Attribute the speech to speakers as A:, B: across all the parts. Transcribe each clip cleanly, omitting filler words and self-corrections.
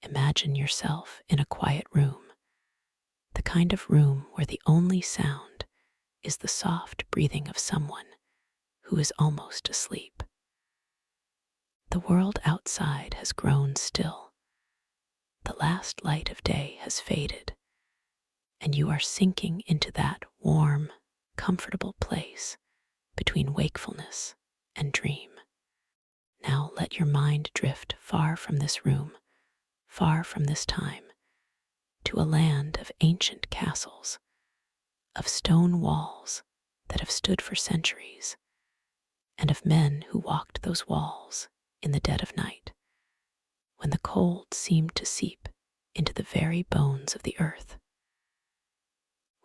A: Imagine yourself in a quiet room, the kind of room where the only sound is the soft breathing of someone who is almost asleep. The world outside has grown still. The last light of day has faded, and you are sinking into that warm, comfortable place between wakefulness and dream. Now let your mind drift far from this room, far from this time, to a land of ancient castles, of stone walls that have stood for centuries, and of men who walked those walls in the dead of night, when the cold seemed to seep into the very bones of the earth.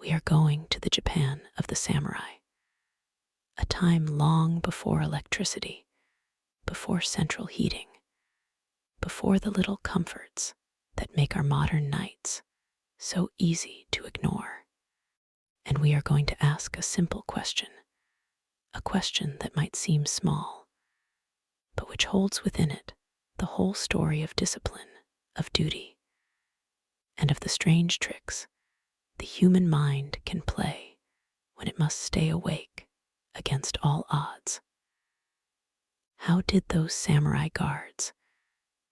A: We are going to the Japan of the samurai, a time long before electricity, before central heating, before the little comforts that make our modern nights so easy to ignore. And we are going to ask a simple question, a question that might seem small, but which holds within it the whole story of discipline, of duty, and of the strange tricks the human mind can play when it must stay awake against all odds. How did those samurai guards,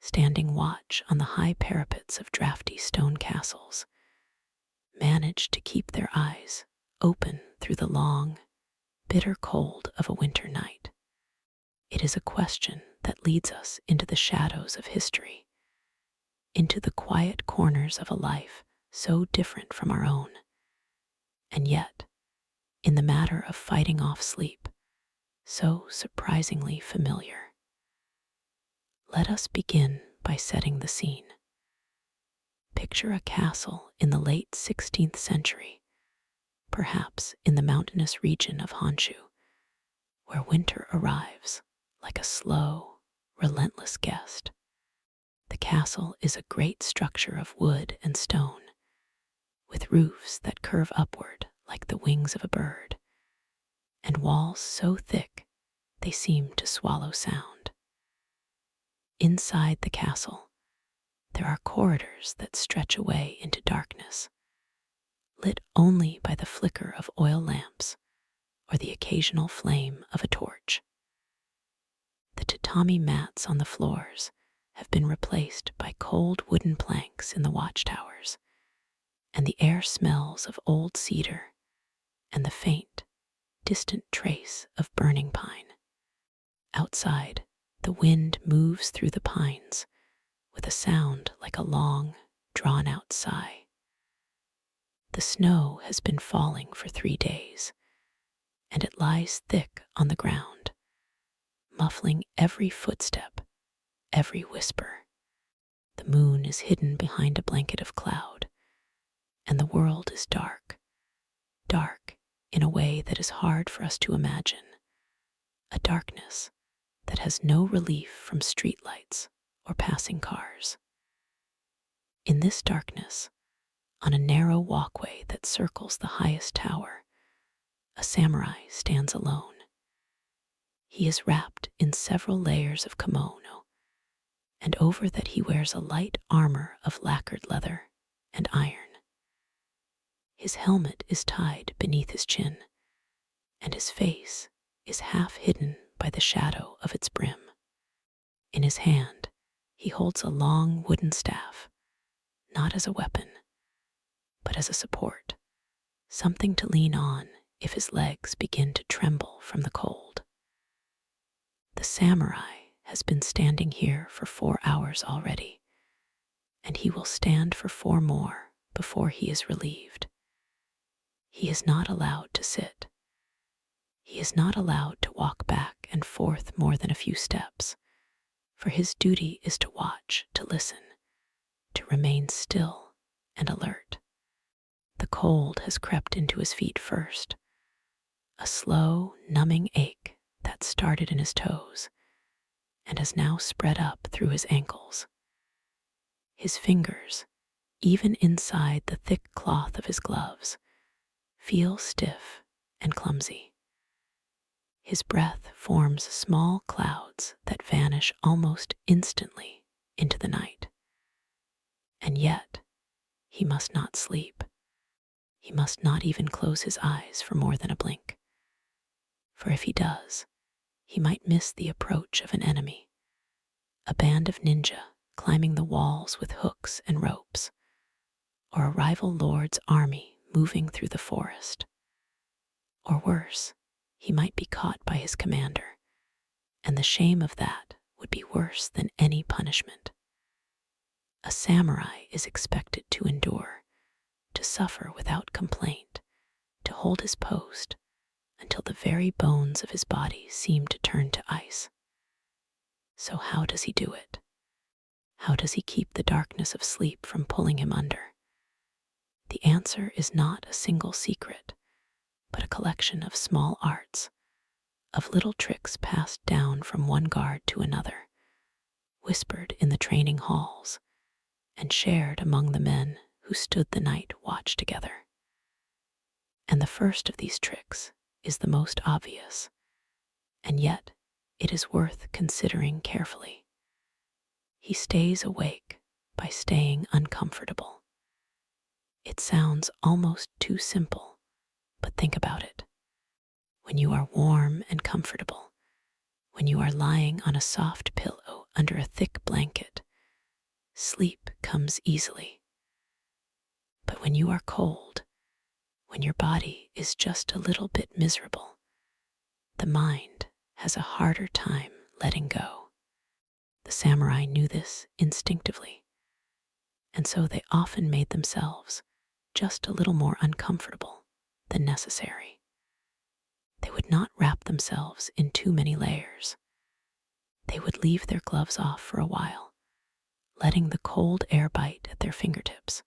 A: standing watch on the high parapets of drafty stone castles, manage to keep their eyes open through the long, bitter cold of a winter night? It is a question that leads us into the shadows of history, into the quiet corners of a life so different from our own, and yet, in the matter of fighting off sleep, so surprisingly familiar. Let us begin by setting the scene. Picture a castle in the late 16th century, perhaps in the mountainous region of Honshu, where winter arrives like a slow, relentless guest. The castle is a great structure of wood and stone, with roofs that curve upward like the wings of a bird, and walls so thick they seem to swallow sound. Inside the castle, there are corridors that stretch away into darkness, lit only by the flicker of oil lamps or the occasional flame of a torch. The tatami mats on the floors have been replaced by cold wooden planks in the watchtowers, and the air smells of old cedar and the faint, distant trace of burning pine. Outside, the wind moves through the pines with a sound like a long, drawn-out sigh. The snow has been falling for 3 days, and it lies thick on the ground, muffling every footstep, every whisper. The moon is hidden behind a blanket of cloud, and the world is dark, dark in a way that is hard for us to imagine, a darkness that has no relief from streetlights or passing cars. In this darkness, on a narrow walkway that circles the highest tower, a samurai stands alone. He is wrapped in several layers of kimono, and over that he wears a light armor of lacquered leather and iron. His helmet is tied beneath his chin, and his face is half hidden by the shadow of its brim. In his hand, he holds a long wooden staff, not as a weapon, but as a support, something to lean on if his legs begin to tremble from the cold. The samurai has been standing here for 4 hours already, and he will stand for 4 more before he is relieved. He is not allowed to sit. He is not allowed to walk back and forth more than a few steps, for his duty is to watch, to listen, to remain still and alert. The cold has crept into his feet first, a slow, numbing ache that started in his toes and has now spread up through his ankles. His fingers, even inside the thick cloth of his gloves, feel stiff and clumsy. His breath forms small clouds that vanish almost instantly into the night. And yet, he must not sleep. He must not even close his eyes for more than a blink. For if he does, he might miss the approach of an enemy, a band of ninja climbing the walls with hooks and ropes, or a rival lord's army moving through the forest. Or worse, he might be caught by his commander, and the shame of that would be worse than any punishment. A samurai is expected to endure, to suffer without complaint, to hold his post until the very bones of his body seem to turn to ice. So how does he do it? How does he keep the darkness of sleep from pulling him under? The answer is not a single secret, but a collection of small arts, of little tricks passed down from one guard to another, whispered in the training halls, and shared among the men who stood the night watch together. And the first of these tricks is the most obvious, and yet it is worth considering carefully. He stays awake by staying uncomfortable. It sounds almost too simple, but think about it. When you are warm and comfortable, when you are lying on a soft pillow under a thick blanket, sleep comes easily. But when you are cold, when your body is just a little bit miserable, the mind has a harder time letting go. The samurai knew this instinctively, and so they often made themselves just a little more uncomfortable than necessary. They would not wrap themselves in too many layers. They would leave their gloves off for a while, letting the cold air bite at their fingertips,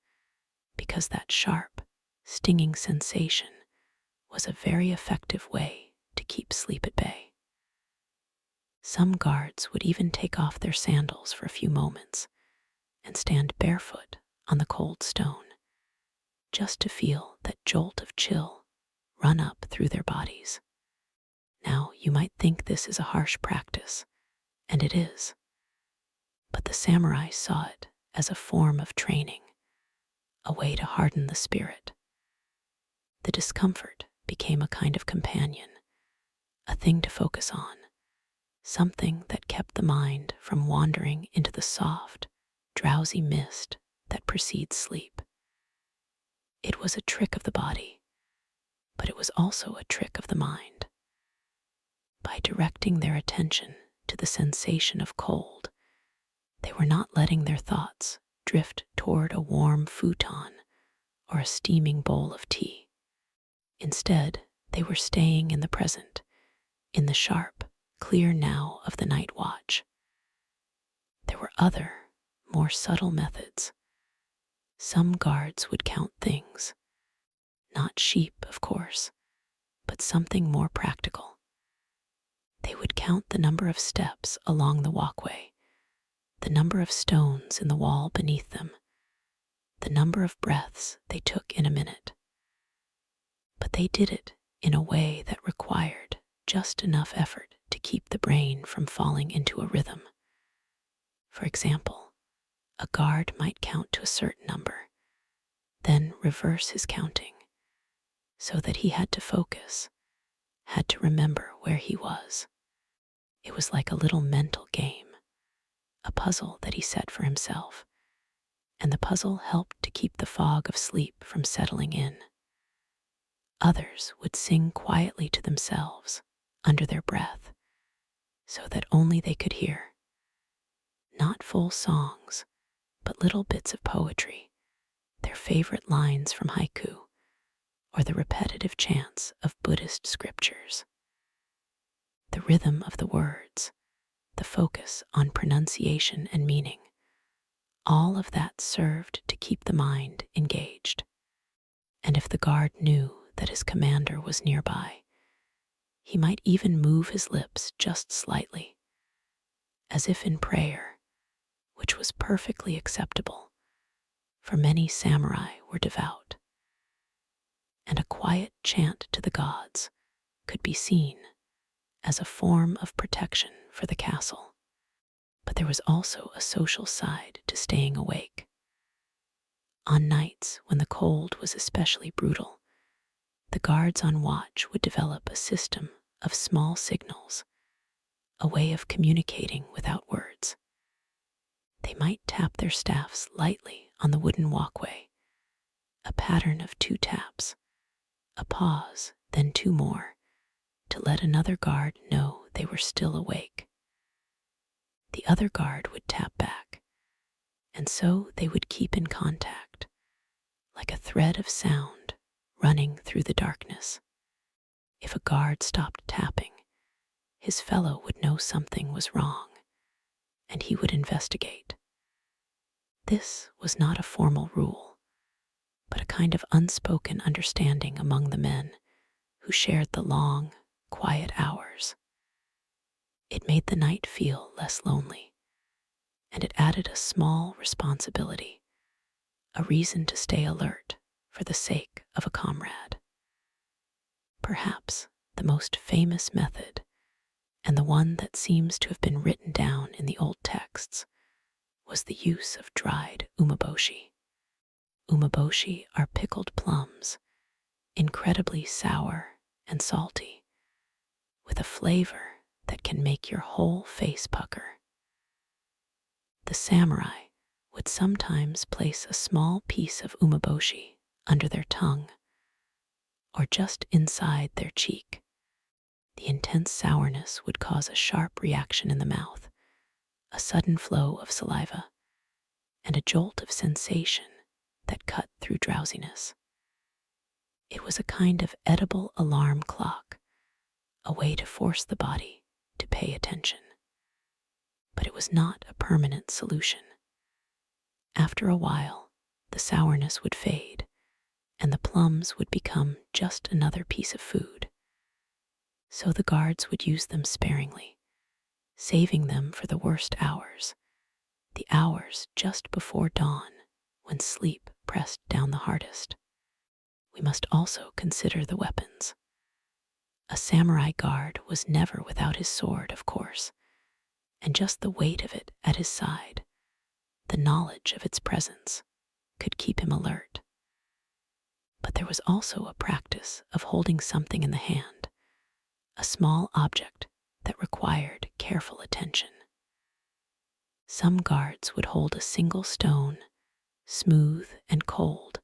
A: because that sharp, stinging sensation was a very effective way to keep sleep at bay. Some guards would even take off their sandals for a few moments and stand barefoot on the cold stone, just to feel that jolt of chill run up through their bodies. Now, you might think this is a harsh practice, and it is, but the samurai saw it as a form of training, a way to harden the spirit. The discomfort became a kind of companion, a thing to focus on, something that kept the mind from wandering into the soft, drowsy mist that precedes sleep. It was a trick of the body, but it was also a trick of the mind. By directing their attention to the sensation of cold, they were not letting their thoughts drift toward a warm futon or a steaming bowl of tea. Instead, they were staying in the present, in the sharp, clear now of the night watch. There were other, more subtle methods. Some guards would count things. Not sheep, of course, but something more practical. They would count the number of steps along the walkway, the number of stones in the wall beneath them, the number of breaths they took in a minute. But they did it in a way that required just enough effort to keep the brain from falling into a rhythm. For example, a guard might count to a certain number, then reverse his counting, so that he had to focus, had to remember where he was. It was like a little mental game, a puzzle that he set for himself, and the puzzle helped to keep the fog of sleep from settling in. Others would sing quietly to themselves, under their breath, so that only they could hear. Not full songs, but little bits of poetry, their favorite lines from haiku, or the repetitive chants of Buddhist scriptures. The rhythm of the words, the focus on pronunciation and meaning, all of that served to keep the mind engaged. And if the guard knew that his commander was nearby, he might even move his lips just slightly, as if in prayer, which was perfectly acceptable, for many samurai were devout. And a quiet chant to the gods could be seen as a form of protection for the castle. But there was also a social side to staying awake. On nights when the cold was especially brutal, the guards on watch would develop a system of small signals, a way of communicating without words. They might tap their staffs lightly on the wooden walkway, a pattern of 2 taps, a pause, then 2 more, to let another guard know they were still awake. The other guard would tap back, and so they would keep in contact, like a thread of sound running through the darkness. If a guard stopped tapping, his fellow would know something was wrong, and he would investigate. This was not a formal rule, but a kind of unspoken understanding among the men who shared the long, quiet hours. It made the night feel less lonely, and it added a small responsibility, a reason to stay alert for the sake of a comrade. Perhaps the most famous method, and the one that seems to have been written down in the old texts, was the use of dried umeboshi. Umeboshi are pickled plums, incredibly sour and salty, with a flavor that can make your whole face pucker. The samurai would sometimes place a small piece of umeboshi under their tongue or just inside their cheek. The intense sourness would cause a sharp reaction in the mouth, a sudden flow of saliva, and a jolt of sensation that cut through drowsiness. It was a kind of edible alarm clock, a way to force the body to pay attention. But it was not a permanent solution. After a while, the sourness would fade, and the plums would become just another piece of food. So the guards would use them sparingly, saving them for the worst hours, the hours just before dawn, when sleep pressed down the hardest. We must also consider the weapons. A samurai guard was never without his sword, of course, and just the weight of it at his side, the knowledge of its presence, could keep him alert. But there was also a practice of holding something in the hand, a small object that required careful attention. Some guards would hold a single stone, smooth and cold,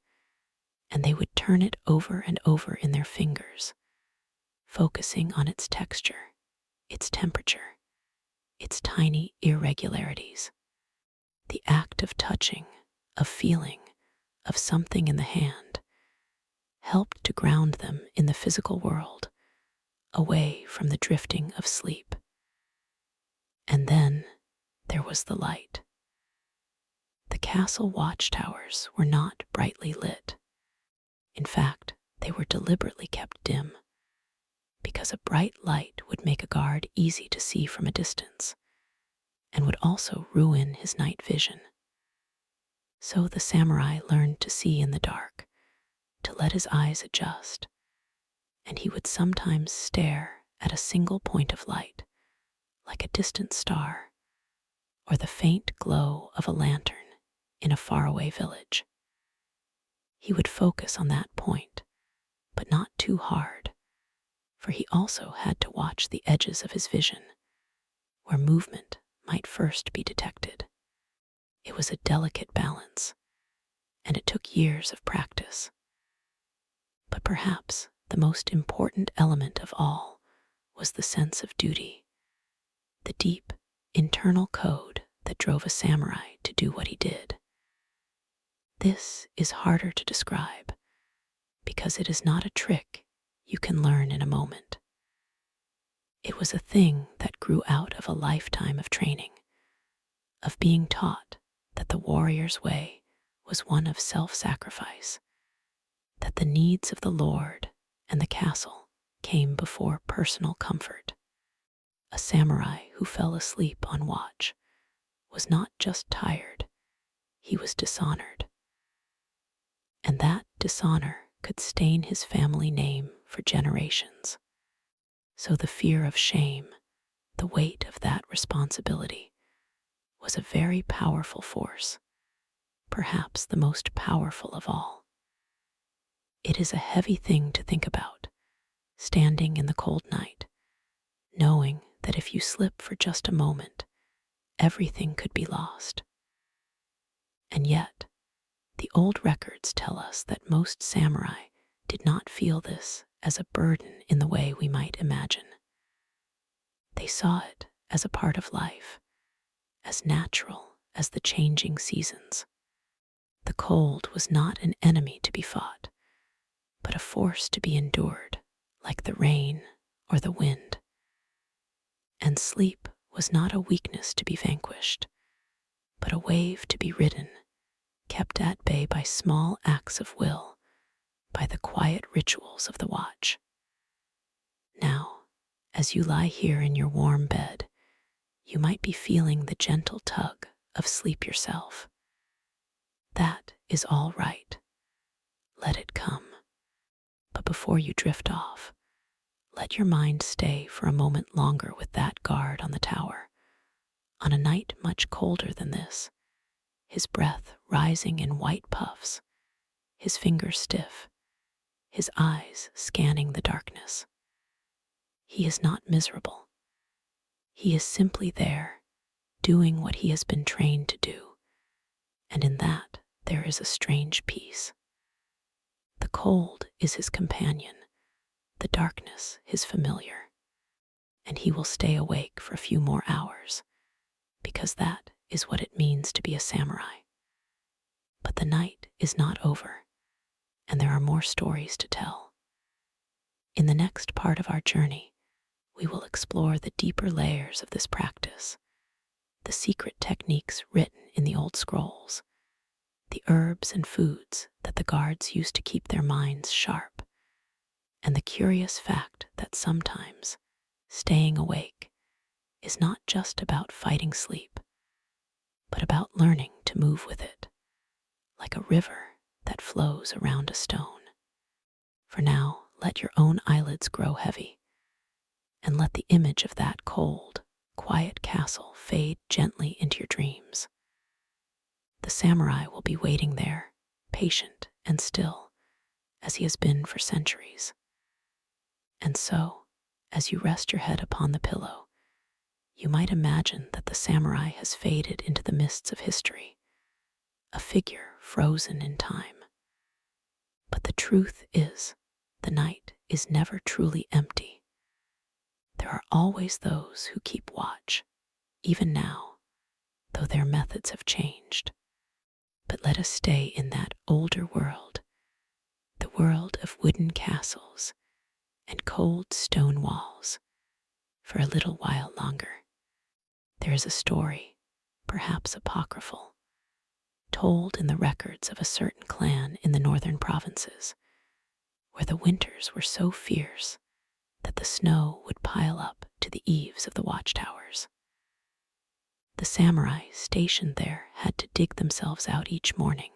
A: and they would turn it over and over in their fingers, focusing on its texture, its temperature, its tiny irregularities. The act of touching, of feeling, of something in the hand helped to ground them in the physical world, away from the drifting of sleep. And then there was the light. The castle watchtowers were not brightly lit. In fact, they were deliberately kept dim, because a bright light would make a guard easy to see from a distance, and would also ruin his night vision. So the samurai learned to see in the dark, to let his eyes adjust, and he would sometimes stare at a single point of light, like a distant star, or the faint glow of a lantern in a faraway village. He would focus on that point, but not too hard, for he also had to watch the edges of his vision, where movement might first be detected. It was a delicate balance, and it took years of practice. But perhaps the most important element of all was the sense of duty, the deep internal code that drove a samurai to do what he did. This is harder to describe because it is not a trick you can learn in a moment. It was a thing that grew out of a lifetime of training, of being taught that the warrior's way was one of self-sacrifice, that the needs of the Lord and the castle came before personal comfort. A samurai who fell asleep on watch was not just tired, he was dishonored. And that dishonor could stain his family name for generations. So the fear of shame, the weight of that responsibility, was a very powerful force, perhaps the most powerful of all. It is a heavy thing to think about, standing in the cold night, knowing that if you slip for just a moment, everything could be lost. And yet, the old records tell us that most samurai did not feel this as a burden in the way we might imagine. They saw it as a part of life, as natural as the changing seasons. The cold was not an enemy to be fought, but a force to be endured, like the rain or the wind. And sleep was not a weakness to be vanquished, but a wave to be ridden, kept at bay by small acts of will, by the quiet rituals of the watch. Now, as you lie here in your warm bed, you might be feeling the gentle tug of sleep yourself. That is all right. Let it come. But before you drift off, let your mind stay for a moment longer with that guard on the tower. On a night much colder than this, his breath rising in white puffs, his fingers stiff, his eyes scanning the darkness. He is not miserable. He is simply there, doing what he has been trained to do, and in that there is a strange peace. The cold is his companion, the darkness his familiar, and he will stay awake for a few more hours, because that is what it means to be a samurai. But the night is not over, and there are more stories to tell. In the next part of our journey, we will explore the deeper layers of this practice, the secret techniques written in the old scrolls, the herbs and foods that the guards used to keep their minds sharp, and the curious fact that sometimes staying awake is not just about fighting sleep, but about learning to move with it, like a river that flows around a stone. For now, let your own eyelids grow heavy, and let the image of that cold, quiet castle fade gently into your dreams. The samurai will be waiting there, patient and still, as he has been for centuries. And so, as you rest your head upon the pillow, you might imagine that the samurai has faded into the mists of history, a figure frozen in time. But the truth is, the night is never truly empty. There are always those who keep watch, even now, though their methods have changed. But let us stay in that older world, the world of wooden castles and cold stone walls, for a little while longer. There is a story, perhaps apocryphal, told in the records of a certain clan in the northern provinces, where the winters were so fierce that the snow would pile up to the eaves of the watchtowers. The samurai stationed there had to dig themselves out each morning,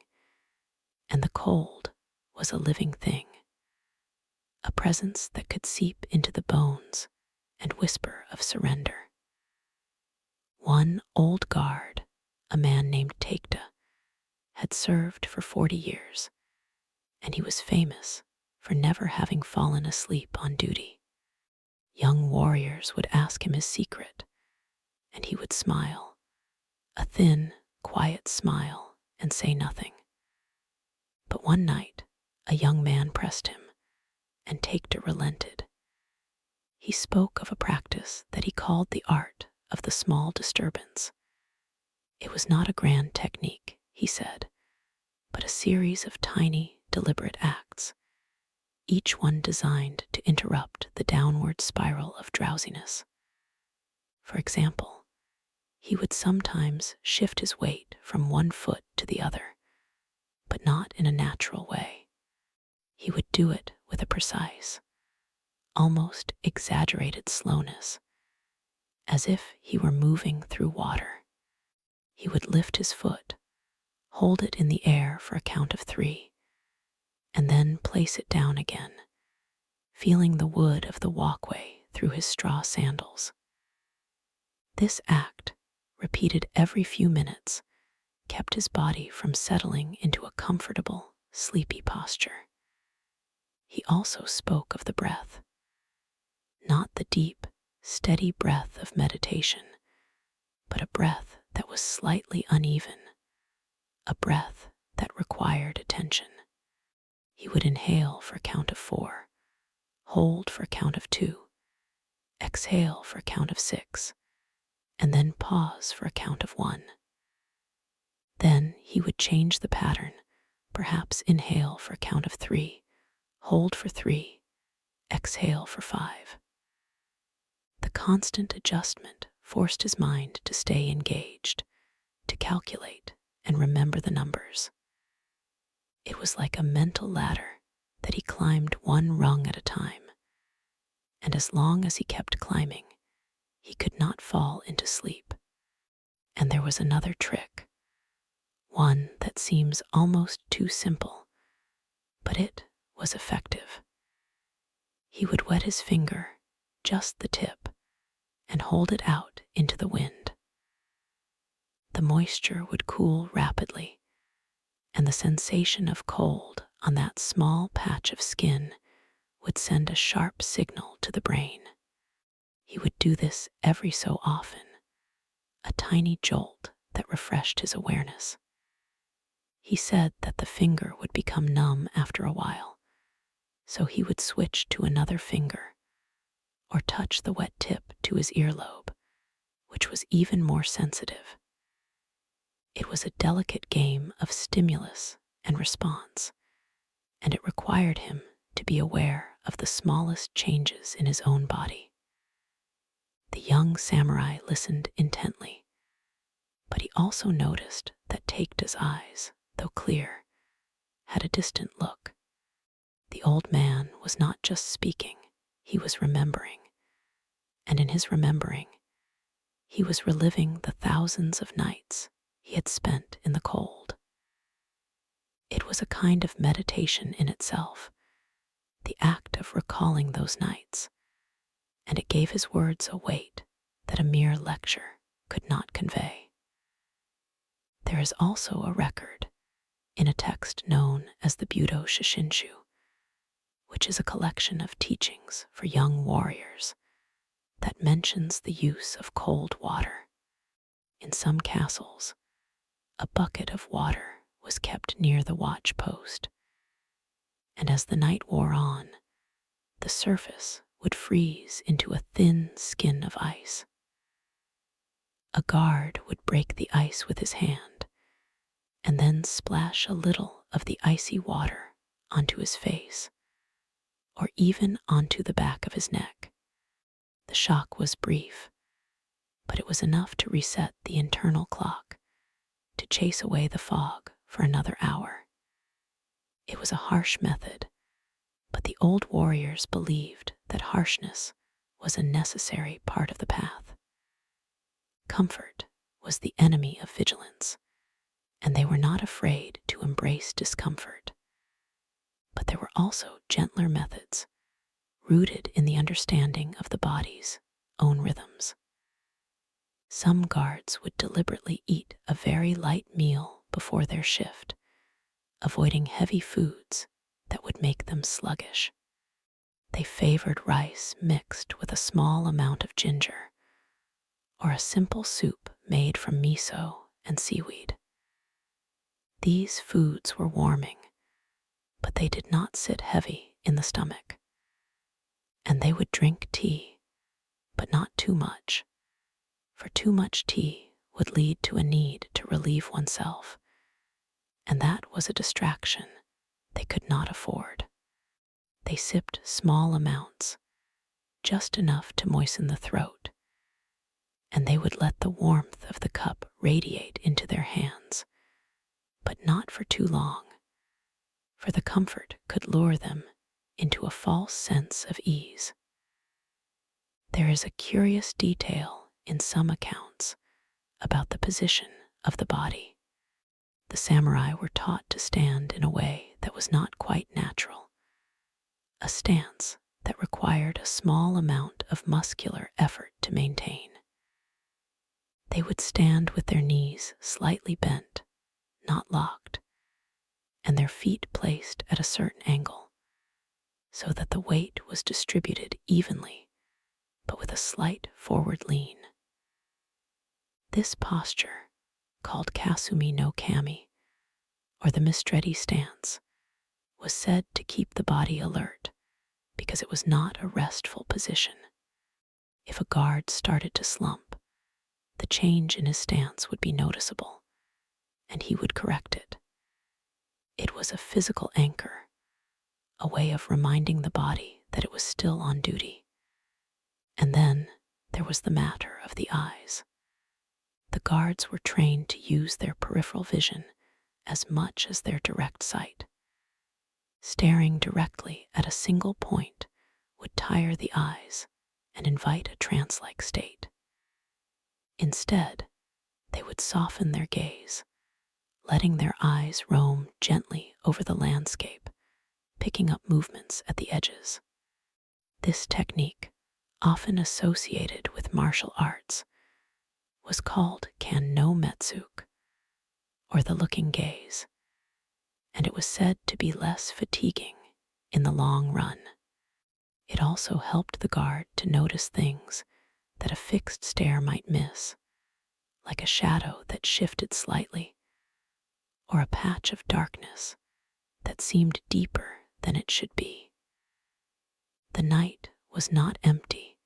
A: and the cold was a living thing, a presence that could seep into the bones and whisper of surrender. One old guard, a man named Take-Da, had served for 40 years, and he was famous for never having fallen asleep on duty. Young warriors would ask him his secret, and he would smile, a thin, quiet smile, and say nothing. But one night, a young man pressed him, and Take-Da relented. He spoke of a practice that he called the art of the small disturbance. It was not a grand technique, he said, but a series of tiny, deliberate acts, each one designed to interrupt the downward spiral of drowsiness. For example, he would sometimes shift his weight from one foot to the other, but not in a natural way. He would do it with a precise, almost exaggerated slowness, as if he were moving through water. He would lift his foot, hold it in the air for a count of 3, and then place it down again, feeling the wood of the walkway through his straw sandals. This act, repeated every few minutes, kept his body from settling into a comfortable, sleepy posture. He also spoke of the breath, not the deep, steady breath of meditation, but a breath that was slightly uneven, a breath that required attention. He would inhale for a count of 4, hold for a count of 2, exhale for a count of 6, and then pause for a count of 1. Then he would change the pattern, perhaps inhale for a count of 3, hold for 3, exhale for 5. The constant adjustment forced his mind to stay engaged, to calculate and remember the numbers. It was like a mental ladder that he climbed one rung at a time, and as long as he kept climbing, he could not fall into sleep. And there was another trick, one that seems almost too simple, but it was effective. He would wet his finger, just the tip, and hold it out into the wind. The moisture would cool rapidly, and the sensation of cold on that small patch of skin would send a sharp signal to the brain. He would do this every so often, a tiny jolt that refreshed his awareness. He said that the finger would become numb after a while, so he would switch to another finger or touch the wet tip to his earlobe, which was even more sensitive. It was a delicate game of stimulus and response, and it required him to be aware of the smallest changes in his own body. The young samurai listened intently, but he also noticed that Takeda's eyes, though clear, had a distant look. The old man was not just speaking, he was remembering, and in his remembering, he was reliving the thousands of nights he had spent in the cold. It was a kind of meditation in itself, the act of recalling those nights, and it gave his words a weight that a mere lecture could not convey. There is also a record in a text known as the Budo Shishinshu, which is a collection of teachings for young warriors that mentions the use of cold water. In some castles, a bucket of water was kept near the watch post, and as the night wore on, the surface would freeze into a thin skin of ice. A guard would break the ice with his hand and then splash a little of the icy water onto his face or even onto the back of his neck. The shock was brief, but it was enough to reset the internal clock, to chase away the fog for another hour. It was a harsh method, but the old warriors believed that harshness was a necessary part of the path. Comfort was the enemy of vigilance, and they were not afraid to embrace discomfort. But there were also gentler methods, rooted in the understanding of the body's own rhythms. Some guards would deliberately eat a very light meal before their shift, avoiding heavy foods that would make them sluggish. They favored rice mixed with a small amount of ginger, or a simple soup made from miso and seaweed. These foods were warming, but they did not sit heavy in the stomach. And they would drink tea, but not too much, for too much tea would lead to a need to relieve oneself, and that was a distraction they could not afford. They sipped small amounts, just enough to moisten the throat, and they would let the warmth of the cup radiate into their hands, but not for too long, for the comfort could lure them into a false sense of ease. There is a curious detail in some accounts about the position of the body. The samurai were taught to stand in a way that was not quite natural, a stance that required a small amount of muscular effort to maintain. They would stand with their knees slightly bent, not locked, and their feet placed at a certain angle, so that the weight was distributed evenly, but with a slight forward lean. This posture, called kasumi no kami, or the mistretti stance, was said to keep the body alert because it was not a restful position. If a guard started to slump, the change in his stance would be noticeable, and he would correct it. It was a physical anchor, a way of reminding the body that it was still on duty. And then there was the matter of the eyes. The guards were trained to use their peripheral vision as much as their direct sight. Staring directly at a single point would tire the eyes and invite a trance-like state. Instead, they would soften their gaze, letting their eyes roam gently over the landscape, picking up movements at the edges. This technique, often associated with martial arts, was called kan no metsuk, or the looking gaze, and it was said to be less fatiguing in the long run. It also helped the guard to notice things that a fixed stare might miss, like a shadow that shifted slightly, or a patch of darkness that seemed deeper than it should be. The night was not empty.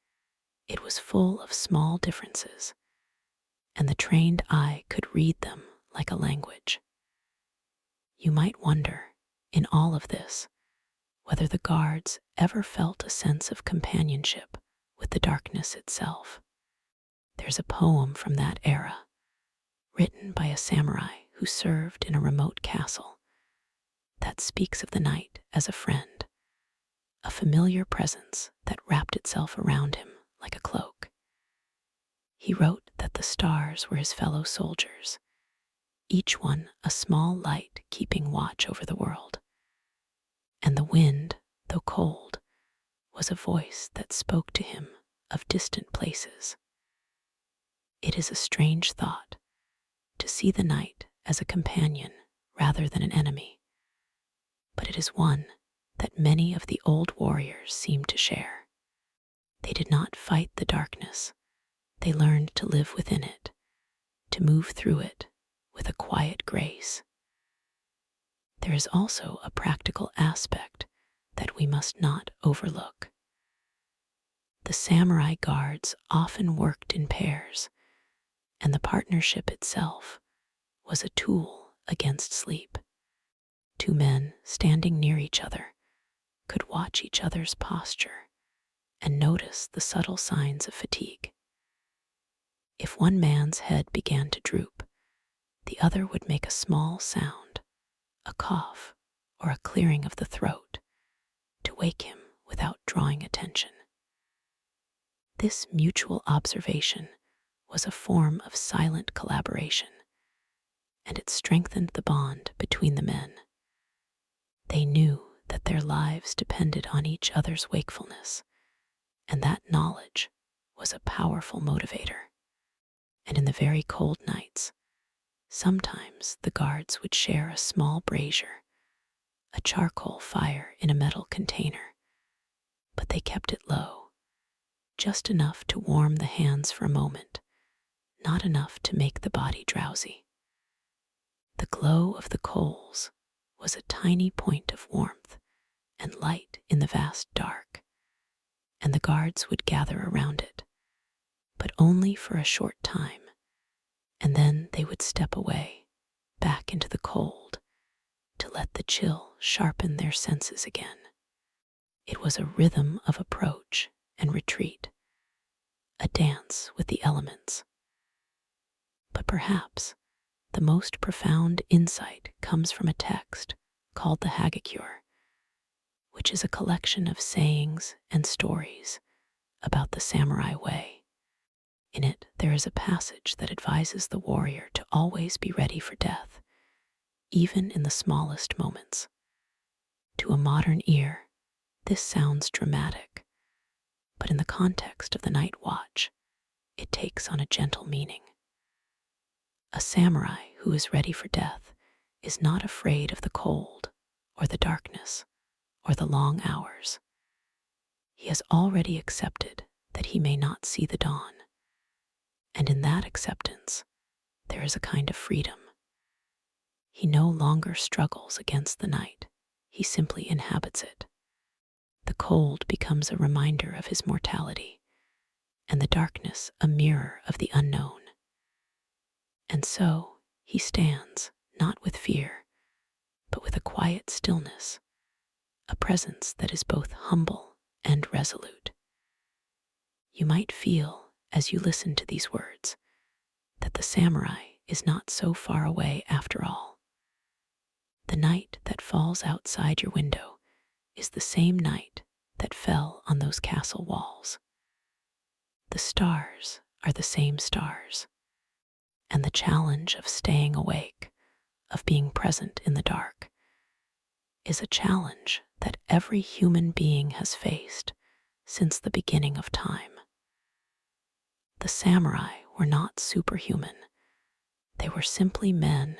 A: It was full of small differences, and the trained eye could read them like a language. You might wonder, in all of this, whether the guards ever felt a sense of companionship with the darkness itself. There's a poem from that era, written by a samurai who served in a remote castle, that speaks of the night as a friend, a familiar presence that wrapped itself around him like a cloak. He wrote that the stars were his fellow soldiers, each one a small light keeping watch over the world. And the wind, though cold, was a voice that spoke to him of distant places. It is a strange thought to see the night as a companion rather than an enemy, but it is one that many of the old warriors seemed to share. They did not fight the darkness. They learned to live within it, to move through it with a quiet grace. There is also a practical aspect that we must not overlook. The samurai guards often worked in pairs, and the partnership itself was a tool against sleep. Two men standing near each other could watch each other's posture and notice the subtle signs of fatigue. If one man's head began to droop, the other would make a small sound, a cough or a clearing of the throat, to wake him without drawing attention. This mutual observation was a form of silent collaboration, and it strengthened the bond between the men. They knew that their lives depended on each other's wakefulness, and that knowledge was a powerful motivator. And in the very cold nights, sometimes the guards would share a small brazier, a charcoal fire in a metal container, but they kept it low, just enough to warm the hands for a moment, not enough to make the body drowsy. The glow of the coals was a tiny point of warmth and light in the vast dark, and the guards would gather around it, but only for a short time, and then they would step away, back into the cold, to let the chill sharpen their senses again. It was a rhythm of approach and retreat, a dance with the elements. But perhaps the most profound insight comes from a text called the Hagakure, which is a collection of sayings and stories about the samurai way. In it, there is a passage that advises the warrior to always be ready for death, even in the smallest moments. To a modern ear, this sounds dramatic, but in the context of the night watch, it takes on a gentle meaning. A samurai who is ready for death is not afraid of the cold or the darkness or the long hours. He has already accepted that he may not see the dawn, and in that acceptance, there is a kind of freedom. He no longer struggles against the night, he simply inhabits it. The cold becomes a reminder of his mortality, and the darkness a mirror of the unknown. And so he stands, not with fear, but with a quiet stillness, a presence that is both humble and resolute. You might feel, as you listen to these words, that the samurai is not so far away after all. The night that falls outside your window is the same night that fell on those castle walls. The stars are the same stars, and the challenge of staying awake, of being present in the dark, is a challenge that every human being has faced since the beginning of time. The samurai were not superhuman. They were simply men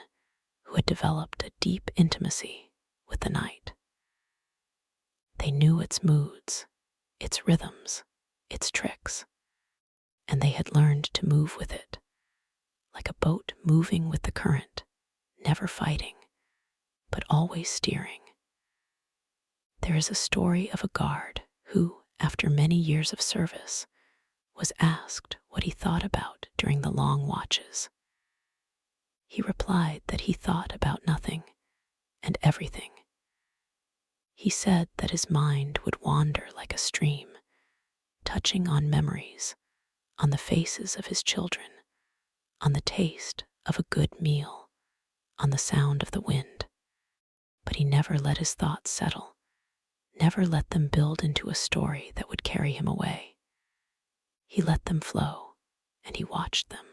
A: who had developed a deep intimacy with the night. They knew its moods, its rhythms, its tricks, and they had learned to move with it, like a boat moving with the current, never fighting, but always steering. There is a story of a guard who, after many years of service, was asked what he thought about during the long watches. He replied that he thought about nothing and everything. He said that his mind would wander like a stream, touching on memories, on the faces of his children, on the taste of a good meal, on the sound of the wind. But he never let his thoughts settle, never let them build into a story that would carry him away. He let them flow, and he watched them,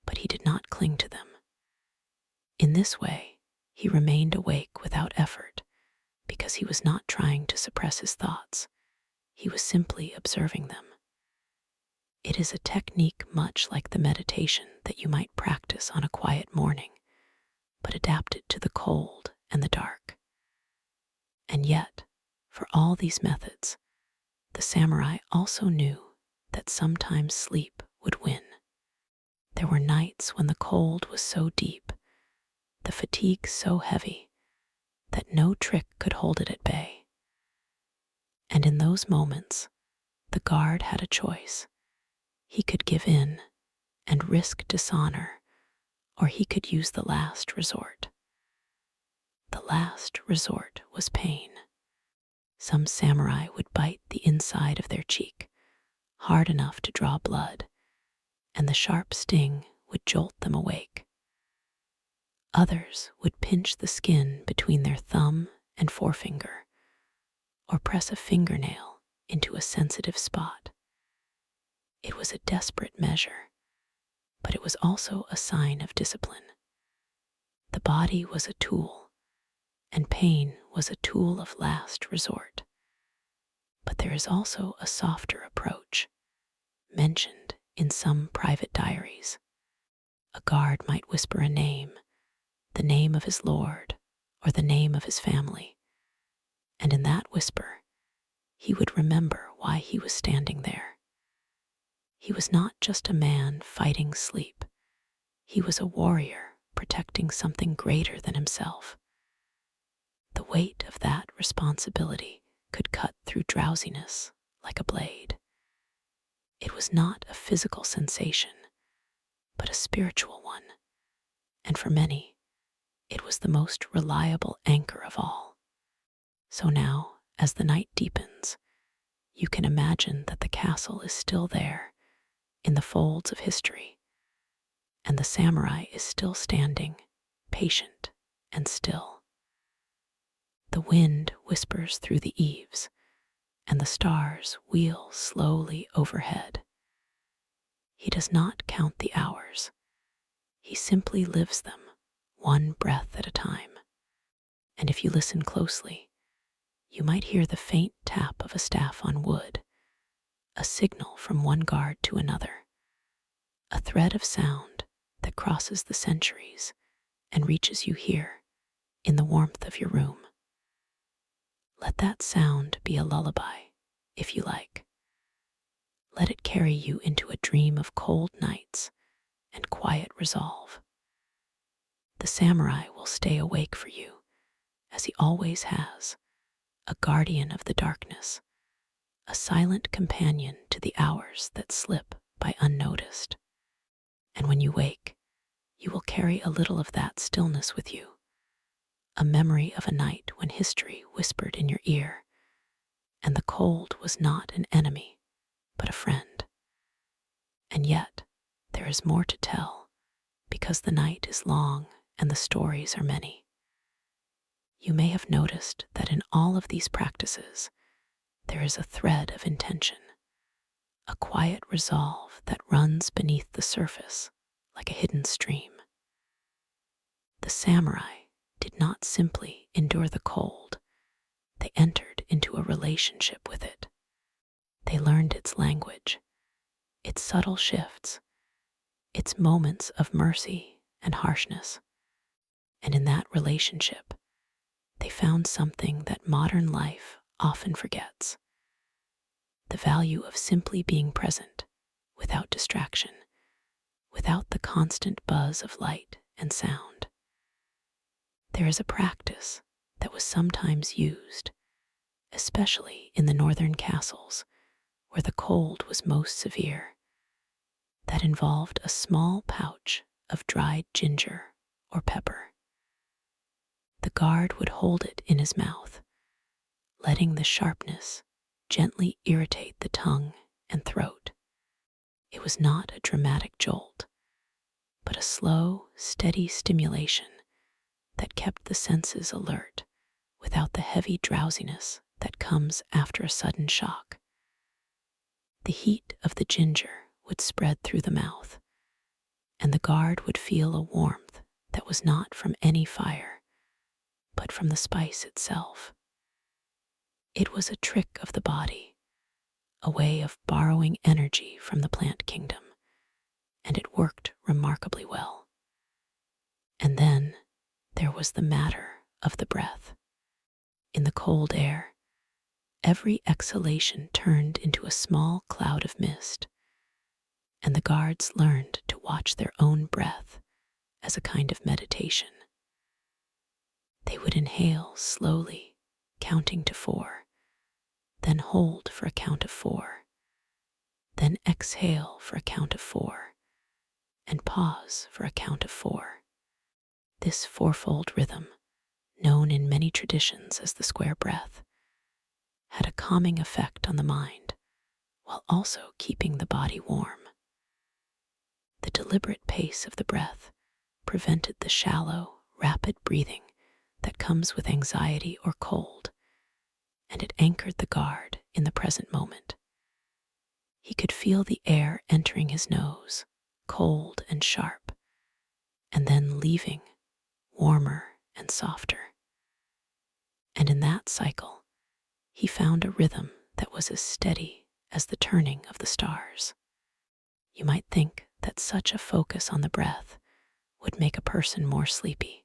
A: but he did not cling to them. In this way, he remained awake without effort, because he was not trying to suppress his thoughts. He was simply observing them. It is a technique much like the meditation that you might practice on a quiet morning, but adapted to the cold and the dark. And yet, for all these methods, the samurai also knew that sometimes sleep would win. There were nights when the cold was so deep, the fatigue so heavy, that no trick could hold it at bay. And in those moments, the guard had a choice. He could give in and risk dishonor, or he could use the last resort. The last resort was pain. Some samurai would bite the inside of their cheek, hard enough to draw blood, and the sharp sting would jolt them awake. Others would pinch the skin between their thumb and forefinger, or press a fingernail into a sensitive spot. It was a desperate measure, but it was also a sign of discipline. The body was a tool, and pain was a tool of last resort. But there is also a softer approach, mentioned in some private diaries. A guard might whisper a name, the name of his lord, or the name of his family, and in that whisper, he would remember why he was standing there. He was not just a man fighting sleep. He was a warrior protecting something greater than himself. The weight of that responsibility could cut through drowsiness like a blade. It was not a physical sensation, but a spiritual one, and for many, it was the most reliable anchor of all. So now, as the night deepens, you can imagine that the castle is still there, in the folds of history, and the samurai is still standing, patient and still. The wind whispers through the eaves, and the stars wheel slowly overhead. He does not count the hours. He simply lives them, one breath at a time. And if you listen closely, you might hear the faint tap of a staff on wood, a signal from one guard to another, a thread of sound that crosses the centuries and reaches you here in the warmth of your room. Let that sound be a lullaby, if you like. Let it carry you into a dream of cold nights and quiet resolve. The samurai will stay awake for you, as he always has, a guardian of the darkness, a silent companion to the hours that slip by unnoticed. And when you wake, you will carry a little of that stillness with you, a memory of a night when history whispered in your ear, and the cold was not an enemy, but a friend. And yet, there is more to tell, because the night is long and the stories are many. You may have noticed that in all of these practices, there is a thread of intention, a quiet resolve that runs beneath the surface like a hidden stream. The samurai did not simply endure the cold, they entered into a relationship with it. They learned its language, its subtle shifts, its moments of mercy and harshness. And in that relationship, they found something that modern life often forgets: the value of simply being present, without distraction, without the constant buzz of light and sound. There is a practice that was sometimes used, especially in the northern castles where the cold was most severe, that involved a small pouch of dried ginger or pepper. The guard would hold it in his mouth, letting the sharpness gently irritate the tongue and throat. It was not a dramatic jolt, but a slow, steady stimulation that kept the senses alert without the heavy drowsiness that comes after a sudden shock. The heat of the ginger would spread through the mouth, and the guard would feel a warmth that was not from any fire, but from the spice itself. It was a trick of the body, a way of borrowing energy from the plant kingdom, and it worked remarkably well. And then there was the matter of the breath. In the cold air, every exhalation turned into a small cloud of mist, and the guards learned to watch their own breath as a kind of meditation. They would inhale slowly, counting to 4, then hold for a count of 4, then exhale for a count of 4, and pause for a count of 4. This fourfold rhythm, known in many traditions as the square breath, had a calming effect on the mind while also keeping the body warm. The deliberate pace of the breath prevented the shallow, rapid breathing that comes with anxiety or cold, and it anchored the guard in the present moment. He could feel the air entering his nose, cold and sharp, and then leaving, warmer and softer. And in that cycle, he found a rhythm that was as steady as the turning of the stars. You might think that such a focus on the breath would make a person more sleepy,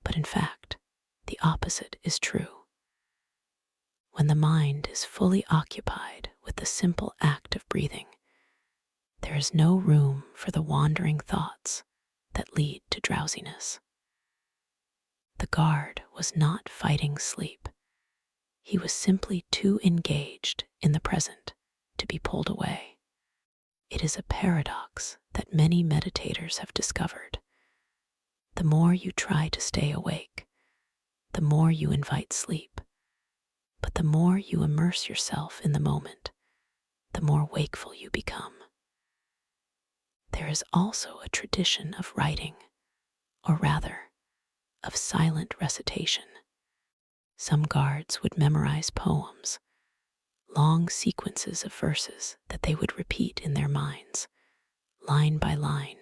A: but in fact, the opposite is true. When the mind is fully occupied with the simple act of breathing, there is no room for the wandering thoughts that lead to drowsiness. The guard was not fighting sleep. He was simply too engaged in the present to be pulled away. It is a paradox that many meditators have discovered. The more you try to stay awake, the more you invite sleep. But the more you immerse yourself in the moment, the more wakeful you become. There is also a tradition of writing, or rather, of silent recitation. Some guards would memorize poems, long sequences of verses that they would repeat in their minds, line by line,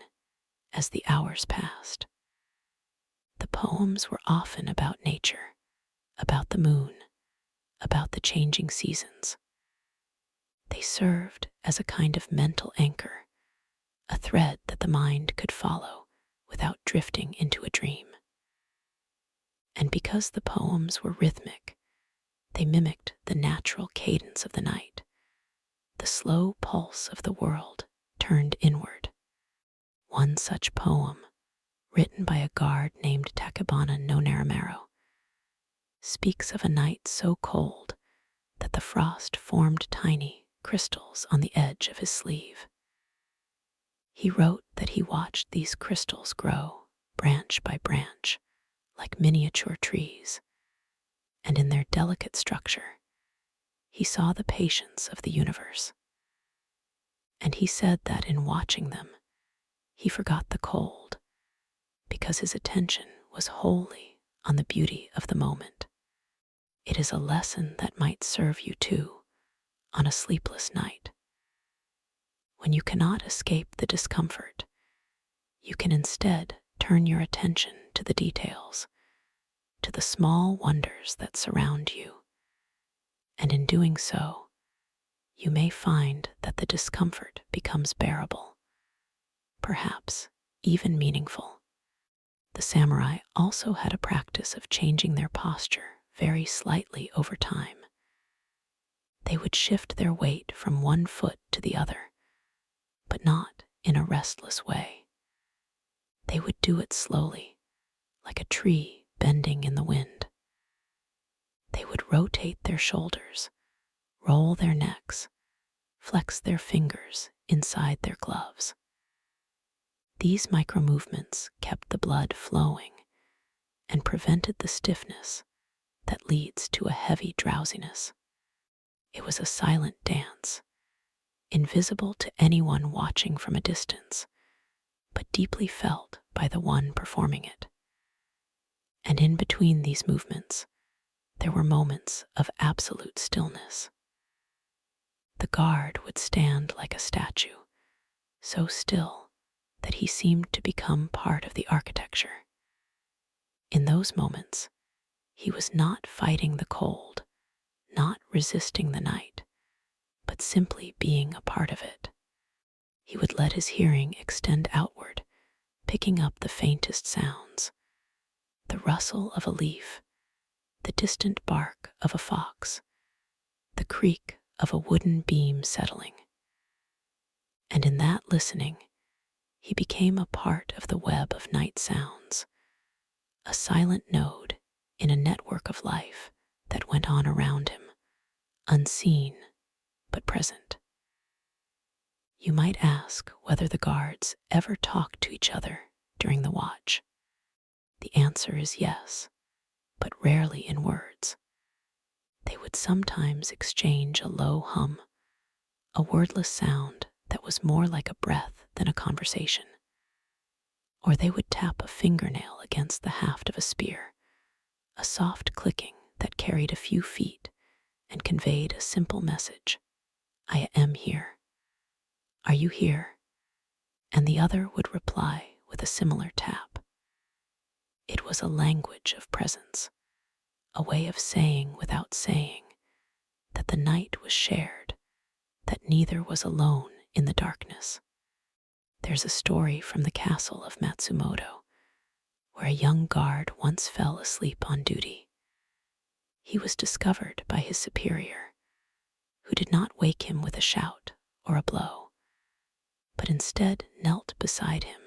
A: as the hours passed. The poems were often about nature, about the moon, about the changing seasons. They served as a kind of mental anchor, a thread that the mind could follow without drifting into a dream. And because the poems were rhythmic, they mimicked the natural cadence of the night, the slow pulse of the world turned inward. One such poem, written by a guard named Tachibana no Naramaro, speaks of a night so cold that the frost formed tiny crystals on the edge of his sleeve. He wrote that he watched these crystals grow, branch by branch, like miniature trees, and in their delicate structure, he saw the patience of the universe. And he said that in watching them, he forgot the cold, because his attention was wholly on the beauty of the moment. It is a lesson that might serve you too on a sleepless night. When you cannot escape the discomfort, you can instead turn your attention to the details, to the small wonders that surround you. And in doing so, you may find that the discomfort becomes bearable, perhaps even meaningful. The samurai also had a practice of changing their posture very slightly over time. They would shift their weight from one foot to the other, but not in a restless way. They would do it slowly, like a tree bending in the wind. They would rotate their shoulders, roll their necks, flex their fingers inside their gloves. These micro-movements kept the blood flowing and prevented the stiffness that leads to a heavy drowsiness. It was a silent dance, invisible to anyone watching from a distance, but deeply felt by the one performing it. And in between these movements, there were moments of absolute stillness. The guard would stand like a statue, so still that he seemed to become part of the architecture. In those moments, he was not fighting the cold, not resisting the night, but simply being a part of it. He would let his hearing extend outward, picking up the faintest sounds, the rustle of a leaf, the distant bark of a fox, the creak of a wooden beam settling. And in that listening, he became a part of the web of night sounds, a silent node in a network of life that went on around him, unseen but present. You might ask whether the guards ever talked to each other during the watch. The answer is yes, but rarely in words. They would sometimes exchange a low hum, a wordless sound that was more like a breath than a conversation. Or they would tap a fingernail against the haft of a spear, a soft clicking that carried a few feet and conveyed a simple message: I am here. Are you here? And the other would reply with a similar tap. It was a language of presence, a way of saying without saying that the night was shared, that neither was alone in the darkness. There's a story from the castle of Matsumoto where a young guard once fell asleep on duty. He was discovered by his superior, who did not wake him with a shout or a blow, but instead knelt beside him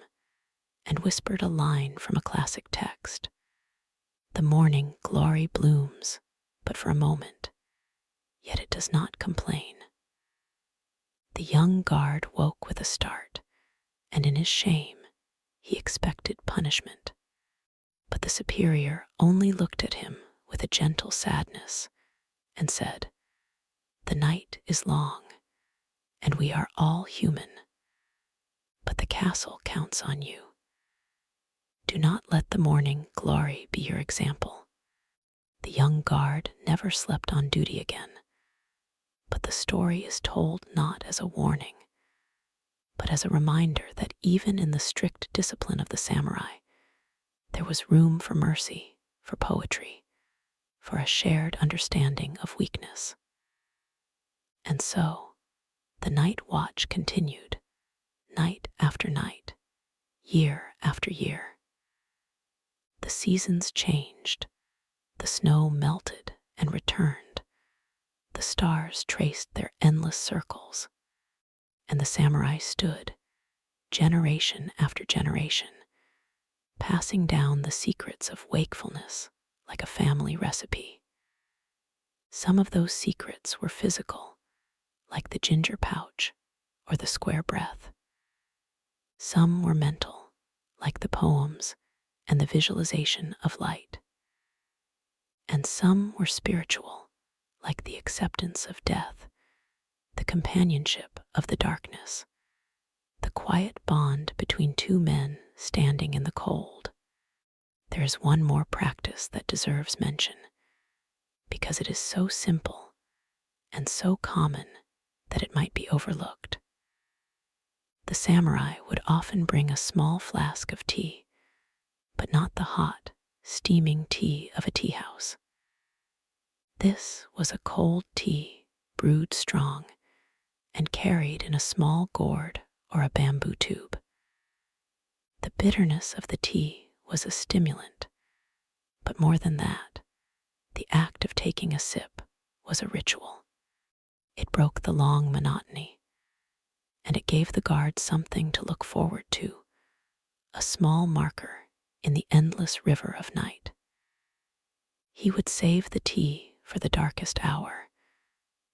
A: and whispered a line from a classic text. The morning glory blooms, but for a moment, yet it does not complain. The young guard woke with a start, and in his shame, he expected punishment. But the superior only looked at him with a gentle sadness and said, The night is long, and we are all human, but the castle counts on you. Do not let the morning glory be your example. The young guard never slept on duty again, but the story is told not as a warning, but as a reminder that even in the strict discipline of the samurai, there was room for mercy, for poetry, for a shared understanding of weakness. And so, the night watch continued, night after night, year after year. The seasons changed, The snow melted and returned. The stars traced their endless circles, and the samurai stood, generation after generation, passing down the secrets of wakefulness like a family recipe. Some of those secrets were physical, like the ginger pouch or the square breath. Some were mental, like the poems and the visualization of light. And some were spiritual, like the acceptance of death, the companionship of the darkness, the quiet bond between two men standing in the cold. There is one more practice that deserves mention, because it is so simple and so common that it might be overlooked. The samurai would often bring a small flask of tea, but not the hot, steaming tea of a tea house. This was a cold tea, brewed strong, and carried in a small gourd or a bamboo tube. The bitterness of the tea was a stimulant, but more than that, the act of taking a sip was a ritual. It broke the long monotony, and it gave the guard something to look forward to, a small marker in the endless river of night. He would save the tea for the darkest hour,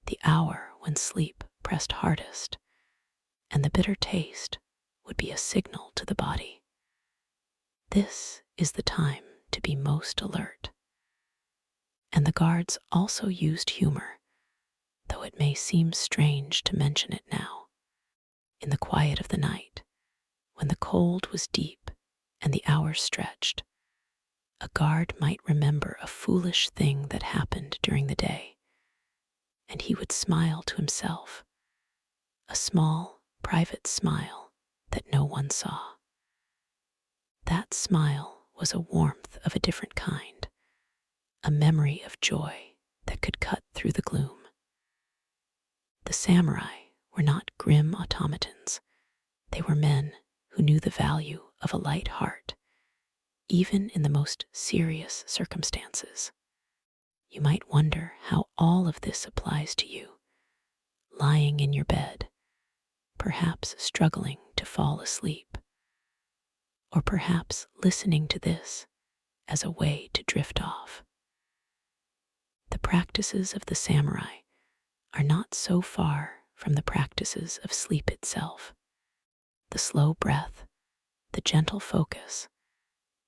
A: the hour when sleep pressed hardest, and the bitter taste would be a signal to the body. This is the time to be most alert. And the guards also used humor, though it may seem strange to mention it now. In the quiet of the night, when the cold was deep and the hours stretched, a guard might remember a foolish thing that happened during the day, and he would smile to himself, a small, private smile that no one saw. That smile was a warmth of a different kind, a memory of joy that could cut through the gloom. The samurai were not grim automatons. They were men who knew the value of a light heart, even in the most serious circumstances. You might wonder how all of this applies to you, lying in your bed, perhaps struggling to fall asleep, or perhaps listening to this as a way to drift off. The practices of the samurai are not so far from the practices of sleep itself. The slow breath, the gentle focus,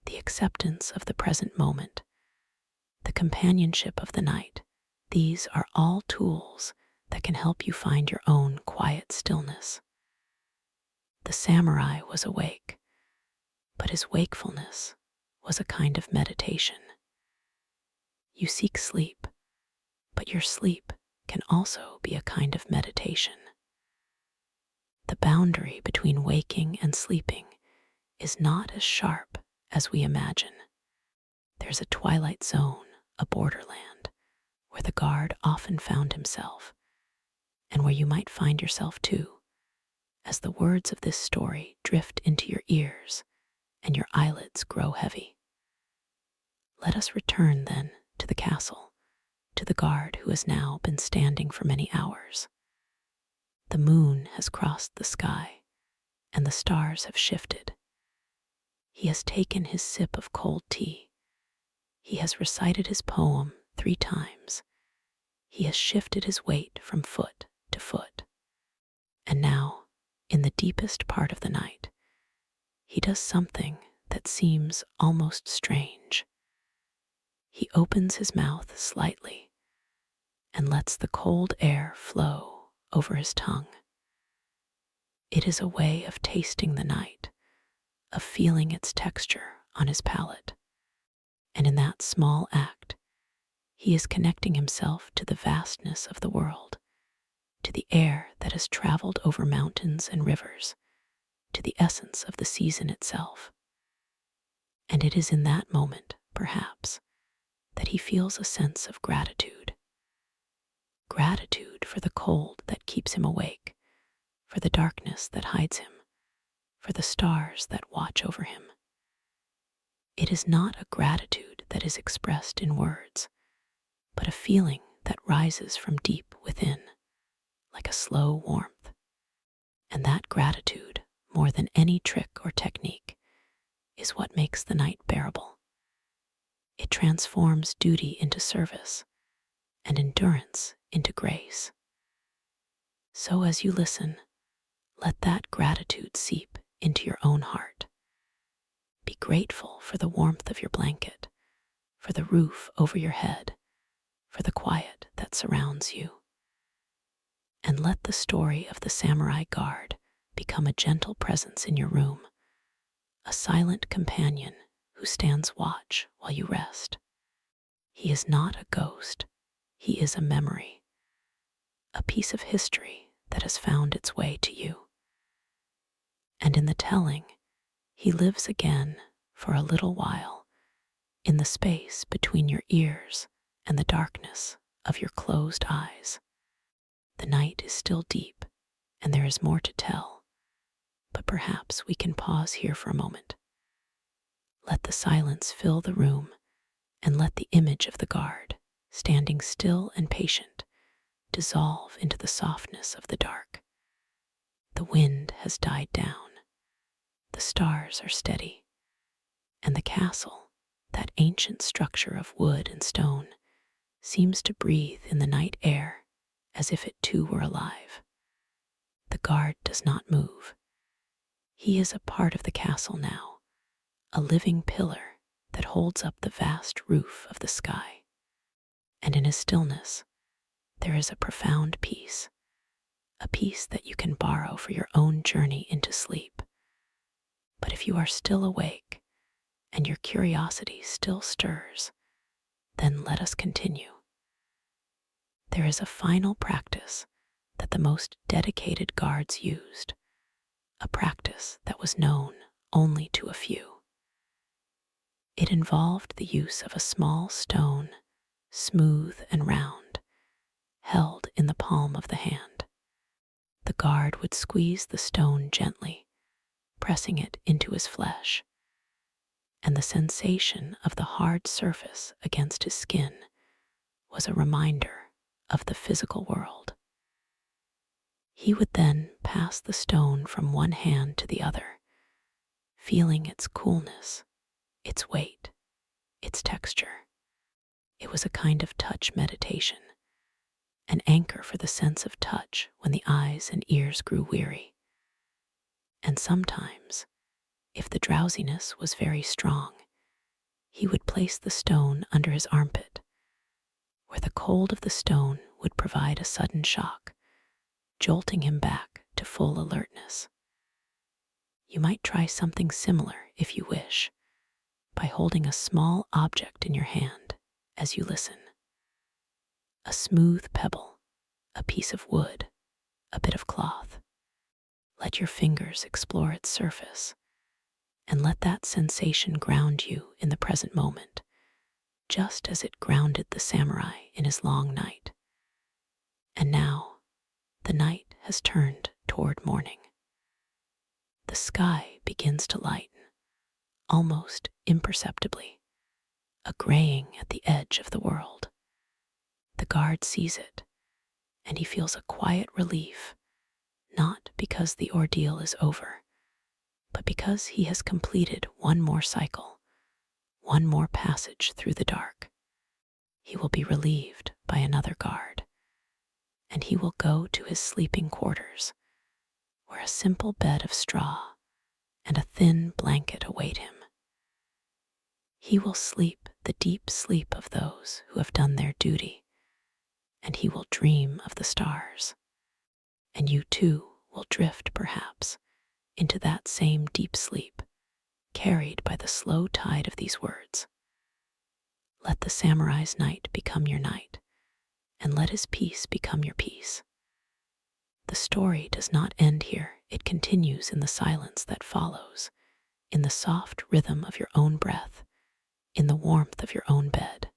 A: the acceptance of the present moment, the companionship of the night, these are all tools that can help you find your own quiet stillness. The samurai was awake, but his wakefulness was a kind of meditation. You seek sleep, but your sleep can also be a kind of meditation. The boundary between waking and sleeping is not as sharp as we imagine. There's a twilight zone, a borderland, where the guard often found himself, and where you might find yourself too, as the words of this story drift into your ears and your eyelids grow heavy. Let us return, then, to the castle, to the guard who has now been standing for many hours. The moon has crossed the sky, and the stars have shifted. He has taken his sip of cold tea. He has recited his poem 3 times. He has shifted his weight from foot to foot. And now, in the deepest part of the night, he does something that seems almost strange. He opens his mouth slightly and lets the cold air flow over his tongue. It is a way of tasting the night, of feeling its texture on his palate. And in that small act, he is connecting himself to the vastness of the world, to the air that has traveled over mountains and rivers, to the essence of the season itself. And it is in that moment, perhaps, that he feels a sense of gratitude. Gratitude for the cold that keeps him awake, for the darkness that hides him, for the stars that watch over him. It is not a gratitude that is expressed in words, but a feeling that rises from deep within, like a slow warmth. And that gratitude, more than any trick or technique, is what makes the night bearable. It transforms duty into service and endurance into grace. So as you listen, let that gratitude seep into your own heart. Be grateful for the warmth of your blanket, for the roof over your head, for the quiet that surrounds you. And let the story of the samurai guard become a gentle presence in your room, a silent companion who stands watch while you rest. He is not a ghost, he is a memory, a piece of history that has found its way to you. And in the telling, he lives again for a little while in the space between your ears and the darkness of your closed eyes. The night is still deep and there is more to tell, but perhaps we can pause here for a moment. Let the silence fill the room and let the image of the guard, standing still and patient, dissolve into the softness of the dark. The wind has died down, the stars are steady, and the castle, that ancient structure of wood and stone, seems to breathe in the night air as if it too were alive. The guard does not move. He is a part of the castle now, a living pillar that holds up the vast roof of the sky. And in his stillness, there is a profound peace, a peace that you can borrow for your own journey into sleep. But if you are still awake and your curiosity still stirs, then let us continue. There is a final practice that the most dedicated guards used, a practice that was known only to a few. It involved the use of a small stone, smooth and round, held in the palm of the hand. The guard would squeeze the stone gently, pressing it into his flesh, and the sensation of the hard surface against his skin was a reminder of the physical world. He would then pass the stone from one hand to the other, feeling its coolness, its weight, its texture. It was a kind of touch meditation, an anchor for the sense of touch when the eyes and ears grew weary. And sometimes, if the drowsiness was very strong, he would place the stone under his armpit, where the cold of the stone would provide a sudden shock, jolting him back to full alertness. You might try something similar if you wish, by holding a small object in your hand as you listen. A smooth pebble, a piece of wood, a bit of cloth. Let your fingers explore its surface, and let that sensation ground you in the present moment, just as it grounded the samurai in his long night. And now, the night has turned toward morning. The sky begins to lighten, almost imperceptibly, a graying at the edge of the world. The guard sees it, and he feels a quiet relief, not because the ordeal is over, but because he has completed one more cycle, one more passage through the dark. He will be relieved by another guard, and he will go to his sleeping quarters, where a simple bed of straw and a thin blanket await him. He will sleep the deep sleep of those who have done their duty, and he will dream of the stars. And you too will drift, perhaps, into that same deep sleep, carried by the slow tide of these words. Let the samurai's night become your night, and let his peace become your peace. The story does not end here. It continues in the silence that follows, in the soft rhythm of your own breath, in the warmth of your own bed.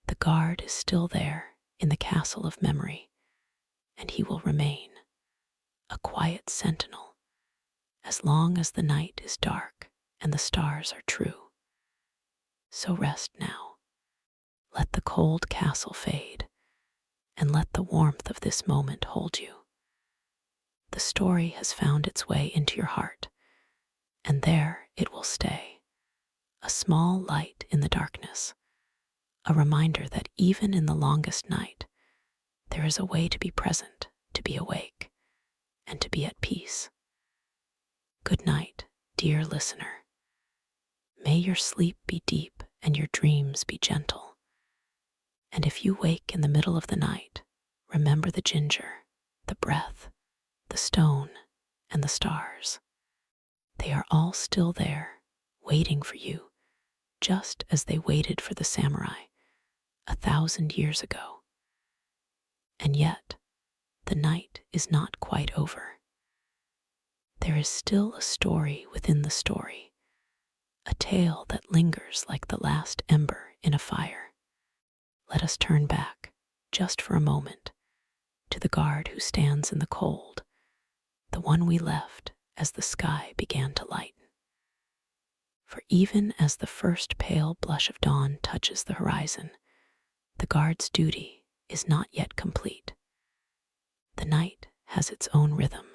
A: The guard is still there in the castle of memory, and he will remain, a quiet sentinel, as long as the night is dark and the stars are true. So rest now. Let the cold castle fade, and let the warmth of this moment hold you. The story has found its way into your heart, and there it will stay, a small light in the darkness, a reminder that even in the longest night, there is a way to be present, to be awake, and to be at peace. Good night, dear listener. May your sleep be deep and your dreams be gentle. And if you wake in the middle of the night, remember the ginger, the breath, the stone, and the stars. They are all still there, waiting for you, just as they waited for the samurai 1,000 years ago. And yet, the night is not quite over. There is still a story within the story, a tale that lingers like the last ember in a fire. Let us turn back, just for a moment, to the guard who stands in the cold, the one we left as the sky began to lighten. For even as the first pale blush of dawn touches the horizon, the guard's duty is not yet complete. The night has its own rhythm,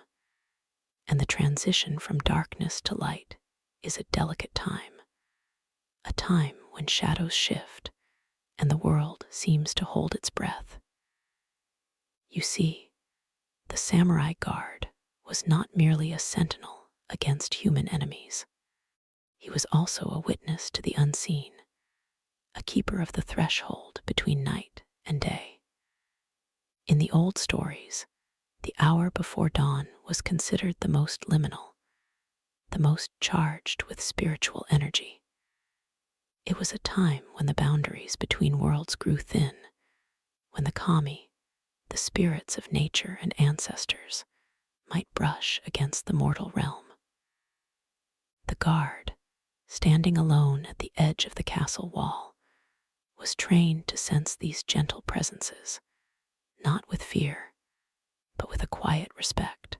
A: and the transition from darkness to light is a delicate time, a time when shadows shift and the world seems to hold its breath. You see, the samurai guard was not merely a sentinel against human enemies. He was also a witness to the unseen, a keeper of the threshold between night and day. In the old stories, the hour before dawn was considered the most liminal, the most charged with spiritual energy. It was a time when the boundaries between worlds grew thin, when the kami, the spirits of nature and ancestors, might brush against the mortal realm. The guard, standing alone at the edge of the castle wall, was trained to sense these gentle presences, not with fear, but with a quiet respect.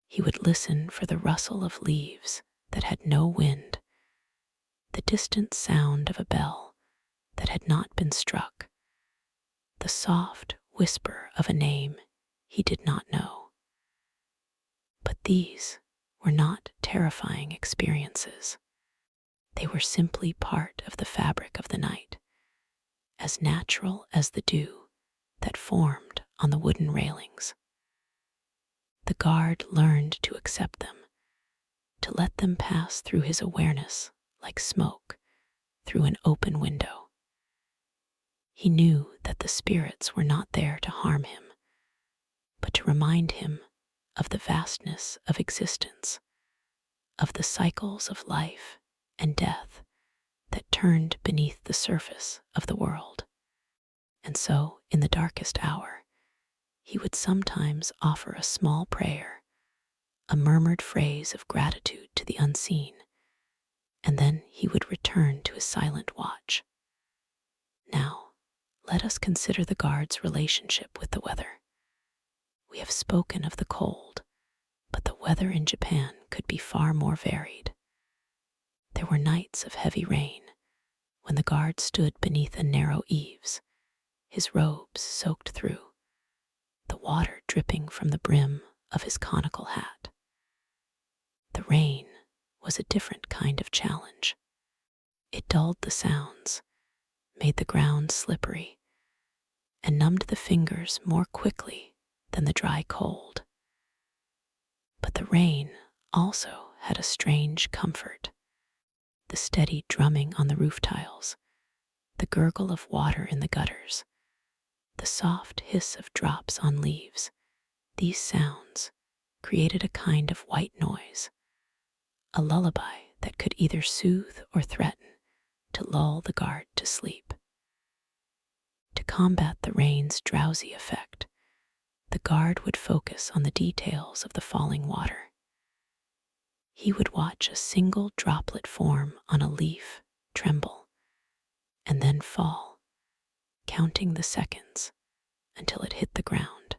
A: He would listen for the rustle of leaves that had no wind, the distant sound of a bell that had not been struck, the soft whisper of a name he did not know. But these were not terrifying experiences. They were simply part of the fabric of the night, as natural as the dew that formed on the wooden railings. The guard learned to accept them, to let them pass through his awareness like smoke through an open window. He knew that the spirits were not there to harm him, but to remind him of the vastness of existence, of the cycles of life and death that turned beneath the surface of the world. And so, in the darkest hour, he would sometimes offer a small prayer, a murmured phrase of gratitude to the unseen, and then he would return to his silent watch. Now, let us consider the guard's relationship with the weather. We have spoken of the cold, but the weather in Japan could be far more varied. There were nights of heavy rain, when the guard stood beneath a narrow eaves, his robes soaked through, the water dripping from the brim of his conical hat. The rain was a different kind of challenge. It dulled the sounds, made the ground slippery, and numbed the fingers more quickly than the dry cold. But the rain also had a strange comfort. The steady drumming on the roof tiles, the gurgle of water in the gutters, the soft hiss of drops on leaves, these sounds created a kind of white noise, a lullaby that could either soothe or threaten to lull the guard to sleep. To combat the rain's drowsy effect, the guard would focus on the details of the falling water. He would watch a single droplet form on a leaf, tremble, and then fall, counting the seconds until it hit the ground.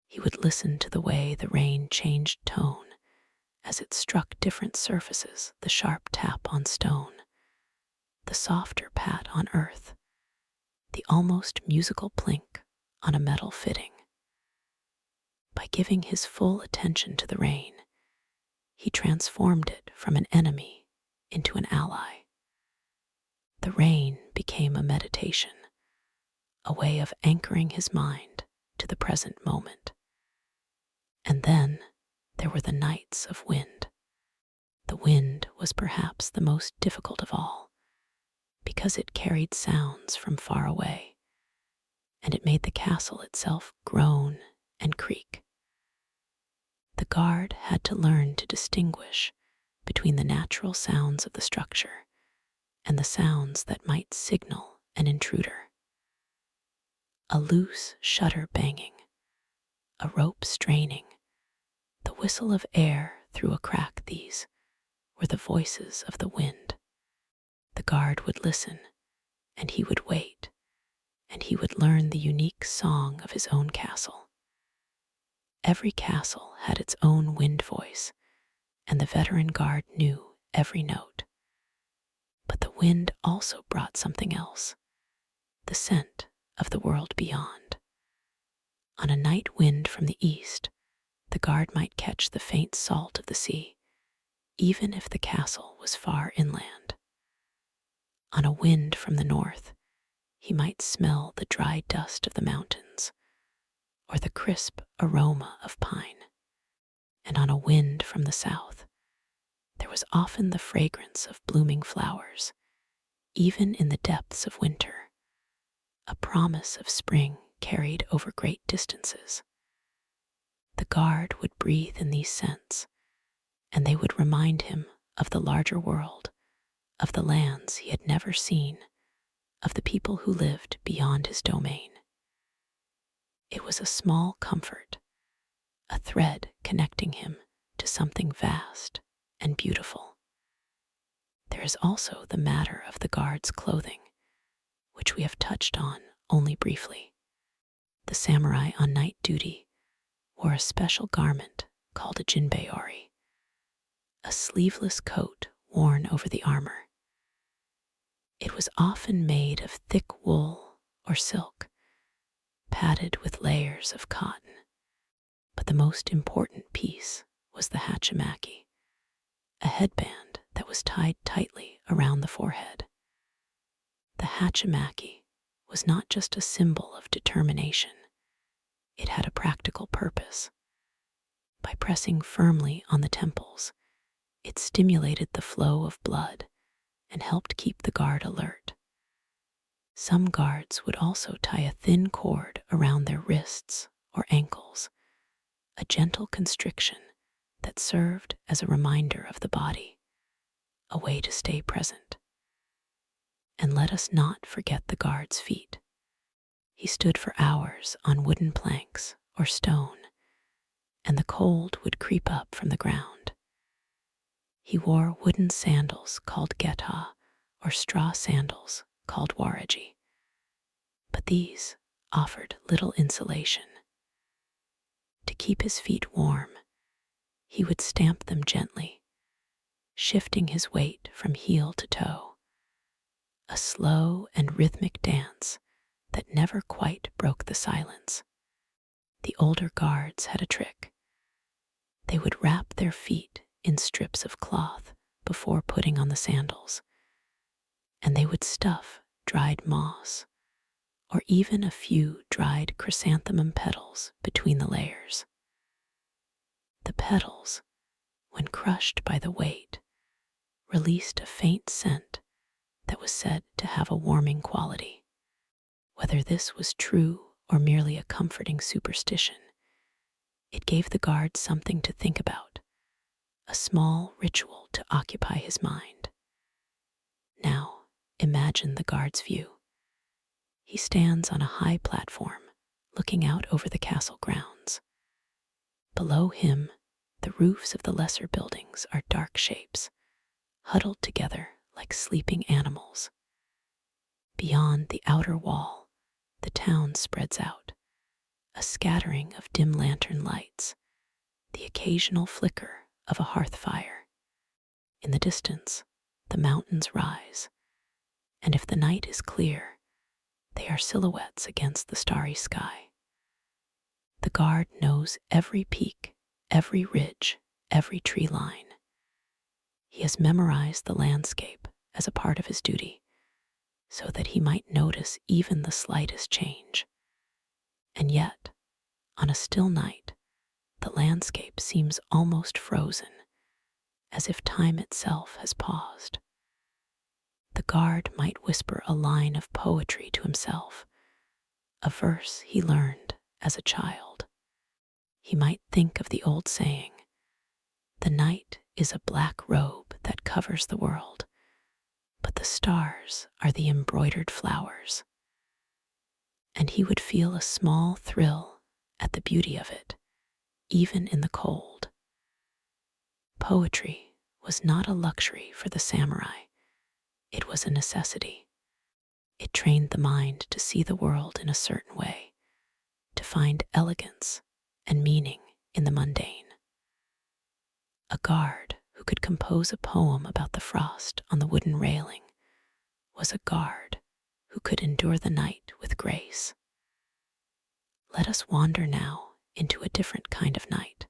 A: He would listen to the way the rain changed tone as it struck different surfaces, the sharp tap on stone, the softer pat on earth, the almost musical plink on a metal fitting. By giving his full attention to the rain, he transformed it from an enemy into an ally. The rain became a meditation, a way of anchoring his mind to the present moment. And then there were the nights of wind. The wind was perhaps the most difficult of all, because it carried sounds from far away, and it made the castle itself groan and creak. The guard had to learn to distinguish between the natural sounds of the structure and the sounds that might signal an intruder. A loose shutter banging, a rope straining, the whistle of air through a crack, these were the voices of the wind. The guard would listen, and he would wait, and he would learn the unique song of his own castle. Every castle had its own wind voice, and the veteran guard knew every note. But the wind also brought something else, the scent of the world beyond. On a night wind from the east, the guard might catch the faint salt of the sea, even if the castle was far inland. On a wind from the north, he might smell the dry dust of the mountains, or the crisp aroma of pine. And on a wind from the south, there was often the fragrance of blooming flowers, even in the depths of winter, a promise of spring carried over great distances. The guard would breathe in these scents, and they would remind him of the larger world, of the lands he had never seen, of the people who lived beyond his domain. It was a small comfort, a thread connecting him to something vast and beautiful. There is also the matter of the guard's clothing, which we have touched on only briefly. The samurai on night duty wore a special garment called a jinbei-ori, a sleeveless coat worn over the armor. It was often made of thick wool or silk, padded with layers of cotton. But the most important piece was the hachimaki, a headband that was tied tightly around the forehead. The hachimaki was not just a symbol of determination, it had a practical purpose. By pressing firmly on the temples, it stimulated the flow of blood and helped keep the guard alert. Some guards would also tie a thin cord around their wrists or ankles, a gentle constriction that served as a reminder of the body, a way to stay present. And let us not forget the guard's feet. He stood for hours on wooden planks or stone, and the cold would creep up from the ground. He wore wooden sandals called geta, or straw sandals called waraji, but these offered little insulation. To keep his feet warm, he would stamp them gently, shifting his weight from heel to toe, a slow and rhythmic dance that never quite broke the silence. The older guards had a trick. They would wrap their feet in strips of cloth before putting on the sandals, and they would stuff dried moss or even a few dried chrysanthemum petals between the layers. The petals, when crushed by the weight, released a faint scent that was said to have a warming quality. Whether this was true or merely a comforting superstition, it gave the guard something to think about, a small ritual to occupy his mind. Now, imagine the guard's view. He stands on a high platform, looking out over the castle grounds. Below him, the roofs of the lesser buildings are dark shapes, huddled together like sleeping animals. Beyond the outer wall, the town spreads out, a scattering of dim lantern lights, the occasional flicker of a hearth fire. In the distance, the mountains rise, and if the night is clear, they are silhouettes against the starry sky. The guard knows every peak, every ridge, every tree line. He has memorized the landscape as a part of his duty, so that he might notice even the slightest change. And yet, on a still night, the landscape seems almost frozen, as if time itself has paused. The guard might whisper a line of poetry to himself, a verse he learned as a child. He might think of the old saying, "The night is a black robe that covers the world, but the stars are the embroidered flowers." And he would feel a small thrill at the beauty of it, even in the cold. Poetry was not a luxury for the samurai, it was a necessity. It trained the mind to see the world in a certain way, to find elegance and meaning in the mundane. A guard who could compose a poem about the frost on the wooden railing was a guard who could endure the night with grace. Let us wander now into a different kind of night.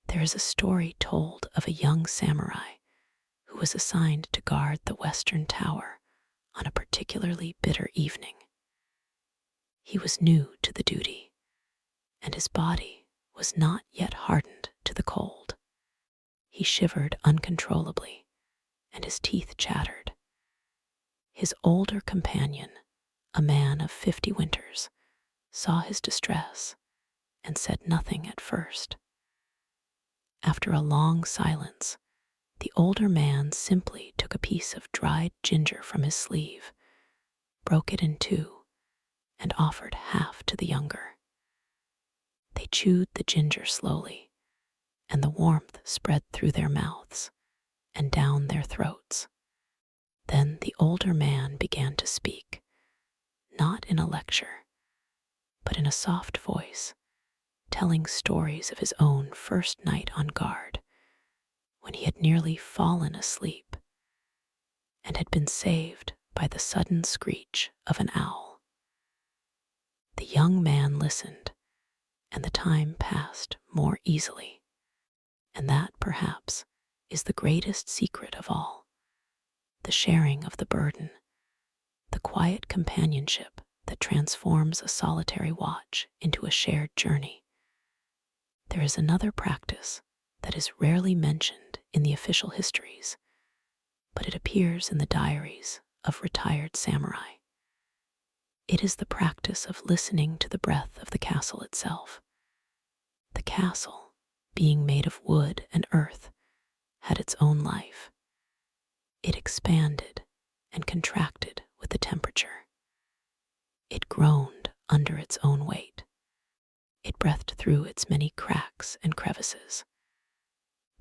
A: There is a story told of a young samurai who was assigned to guard the western tower on a particularly bitter evening. He was new to the duty, and his body was not yet hardened to the cold. He shivered uncontrollably, and his teeth chattered. His older companion, a man of 50 winters, saw his distress and said nothing at first. After a long silence, the older man simply took a piece of dried ginger from his sleeve, broke it in two, and offered half to the younger. They chewed the ginger slowly, and the warmth spread through their mouths and down their throats. Then the older man began to speak, not in a lecture, but in a soft voice, telling stories of his own first night on guard, when he had nearly fallen asleep and had been saved by the sudden screech of an owl. The young man listened, and the time passed more easily. And that, perhaps, is the greatest secret of all, the sharing of the burden, the quiet companionship that transforms a solitary watch into a shared journey. There is another practice that is rarely mentioned in the official histories, but it appears in the diaries of retired samurai. It is the practice of listening to the breath of the castle itself. The castle, being made of wood and earth, had its own life. It expanded and contracted with the temperature. It groaned under its own weight. It breathed through its many cracks and crevices.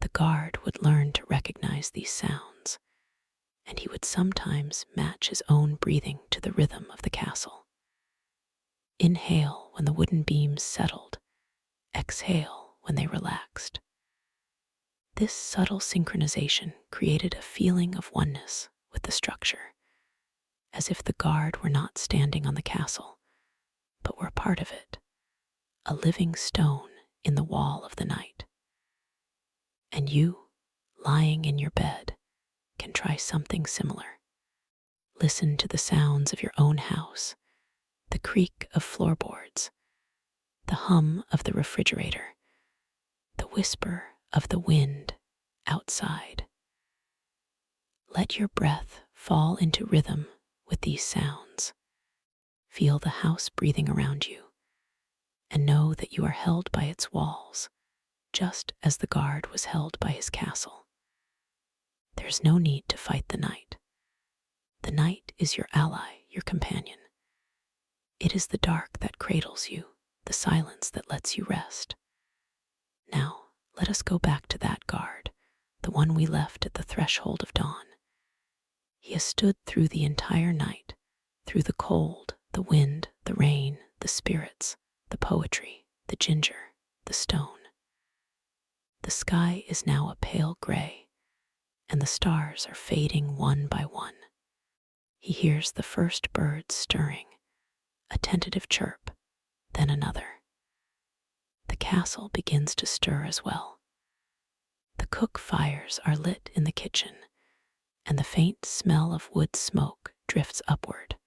A: The guard would learn to recognize these sounds, and he would sometimes match his own breathing to the rhythm of the castle. Inhale when the wooden beams settled, exhale when they relaxed. This subtle synchronization created a feeling of oneness with the structure, as if the guard were not standing on the castle, but were a part of it, a living stone in the wall of the night. And you, lying in your bed, can try something similar. Listen to the sounds of your own house, the creak of floorboards, the hum of the refrigerator, the whisper of the wind outside. Let your breath fall into rhythm with these sounds. Feel the house breathing around you, and know that you are held by its walls, just as the guard was held by his castle. There is no need to fight the night. The night is your ally, your companion. It is the dark that cradles you, the silence that lets you rest. Now, let us go back to that guard, the one we left at the threshold of dawn. He has stood through the entire night, through the cold, the wind, the rain, the spirits, the poetry, the ginger, the stone. The sky is now a pale gray, and the stars are fading one by one. He hears the first birds stirring, a tentative chirp, then another. The castle begins to stir as well. The cook fires are lit in the kitchen, and the faint smell of wood smoke drifts upward.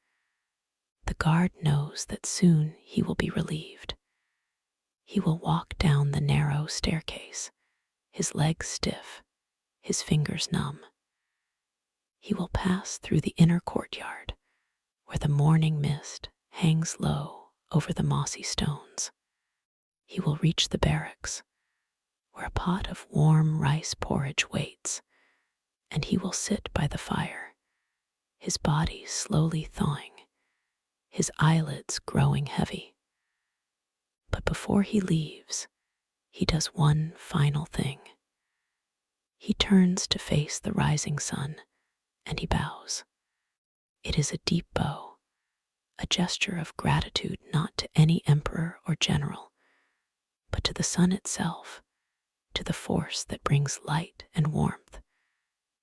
A: The guard knows that soon he will be relieved. He will walk down the narrow staircase, his legs stiff, his fingers numb. He will pass through the inner courtyard, where the morning mist hangs low over the mossy stones. He will reach the barracks, where a pot of warm rice porridge waits, and he will sit by the fire, his body slowly thawing, his eyelids growing heavy. But before he leaves, he does one final thing. He turns to face the rising sun, and he bows. It is a deep bow, a gesture of gratitude not to any emperor or general, but to the sun itself, to the force that brings light and warmth,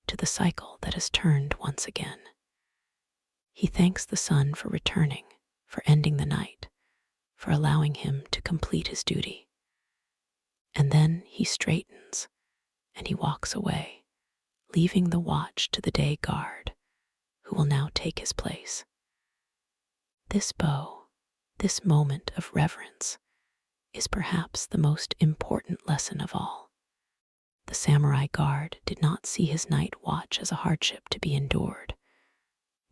A: to the cycle that has turned once again. He thanks the sun for returning, for ending the night, for allowing him to complete his duty. And then he straightens, and he walks away, leaving the watch to the day guard, who will now take his place. This bow, this moment of reverence, is perhaps the most important lesson of all. The samurai guard did not see his night watch as a hardship to be endured,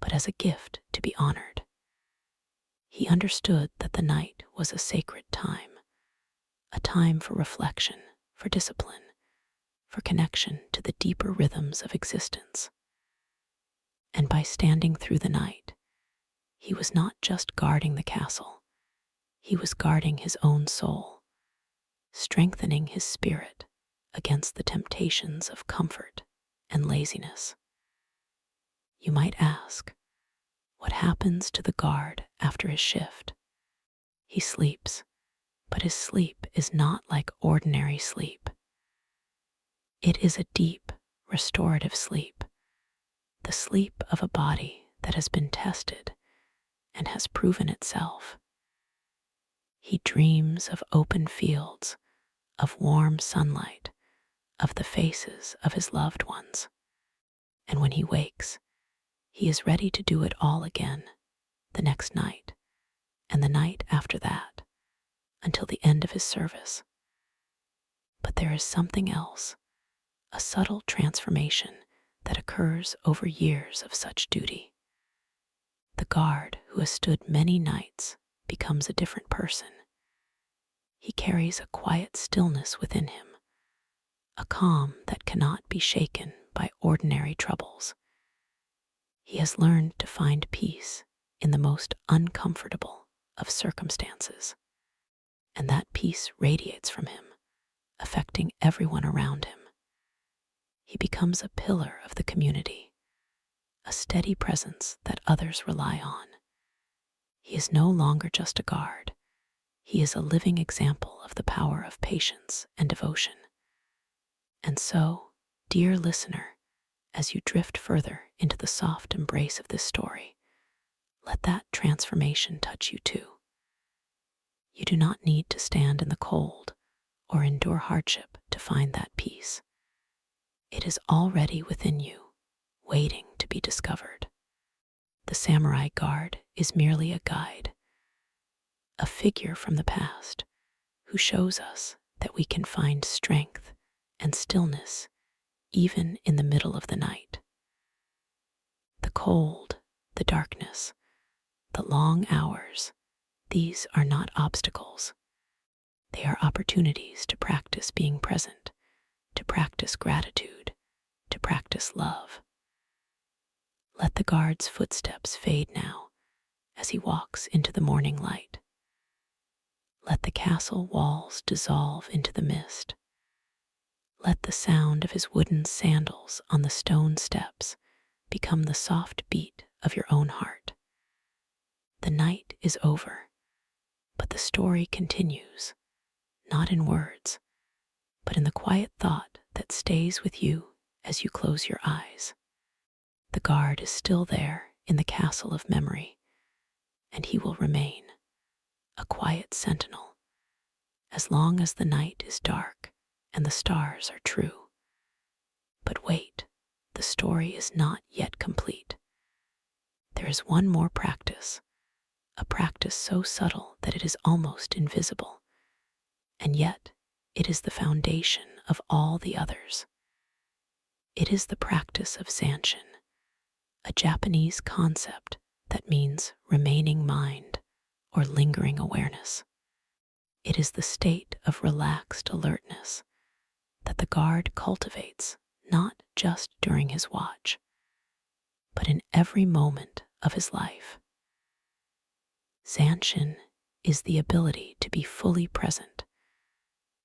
A: but as a gift to be honored. He understood that the night was a sacred time, a time for reflection, for discipline, for connection to the deeper rhythms of existence. And by standing through the night, he was not just guarding the castle, he was guarding his own soul, strengthening his spirit against the temptations of comfort and laziness. You might ask, what happens to the guard after his shift? He sleeps, but his sleep is not like ordinary sleep. It is a deep, restorative sleep, the sleep of a body that has been tested and has proven itself. He dreams of open fields, of warm sunlight, of the faces of his loved ones. And when he wakes, he is ready to do it all again, the next night, and the night after that, until the end of his service. But there is something else, a subtle transformation that occurs over years of such duty. The guard who has stood many nights becomes a different person. He carries a quiet stillness within him, a calm that cannot be shaken by ordinary troubles. He has learned to find peace in the most uncomfortable of circumstances, and that peace radiates from him, affecting everyone around him. He becomes a pillar of the community, a steady presence that others rely on. He is no longer just a guard. He is a living example of the power of patience and devotion. And so, dear listener, as you drift further into the soft embrace of this story, let that transformation touch you too. You do not need to stand in the cold or endure hardship to find that peace. It is already within you, waiting to be discovered. The samurai guard is merely a guide, a figure from the past who shows us that we can find strength and stillness even in the middle of the night. The cold, the darkness, the long hours, these are not obstacles. They are opportunities to practice being present, to practice gratitude, to practice love. Let the guard's footsteps fade now as he walks into the morning light. Let the castle walls dissolve into the mist. Let the sound of his wooden sandals on the stone steps become the soft beat of your own heart. The night is over, but the story continues, not in words, but in the quiet thought that stays with you as you close your eyes. The guard is still there in the castle of memory, and he will remain a quiet sentinel as long as the night is dark and the stars are true. But wait, the story is not yet complete. There is one more practice, a practice so subtle that it is almost invisible, and yet it is the foundation of all the others. It is the practice of zanshin, a Japanese concept that means remaining mind or lingering awareness. It is the state of relaxed alertness that the guard cultivates not just during his watch, but in every moment of his life. Zanshin is the ability to be fully present,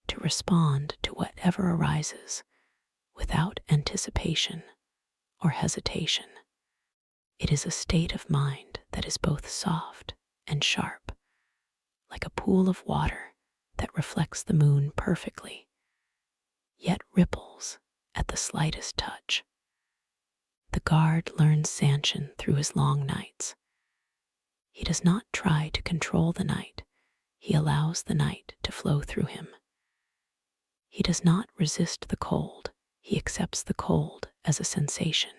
A: to respond to whatever arises without anticipation or hesitation. It is a state of mind that is both soft and sharp, like a pool of water that reflects the moon perfectly, yet ripples at the slightest touch. The guard learns zanshin through his long nights. He does not try to control the night, he allows the night to flow through him. He does not resist the cold, he accepts the cold as a sensation,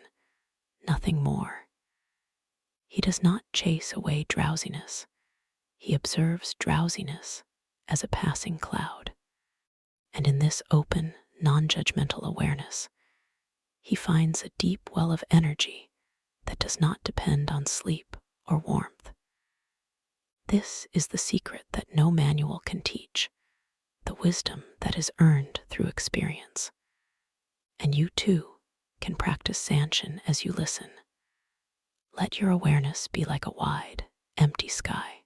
A: nothing more. He does not chase away drowsiness, he observes drowsiness as a passing cloud. And in this open, non-judgmental awareness, he finds a deep well of energy that does not depend on sleep or warmth. This is the secret that no manual can teach, the wisdom that is earned through experience. And you too can practice zanshin as you listen. Let your awareness be like a wide, empty sky.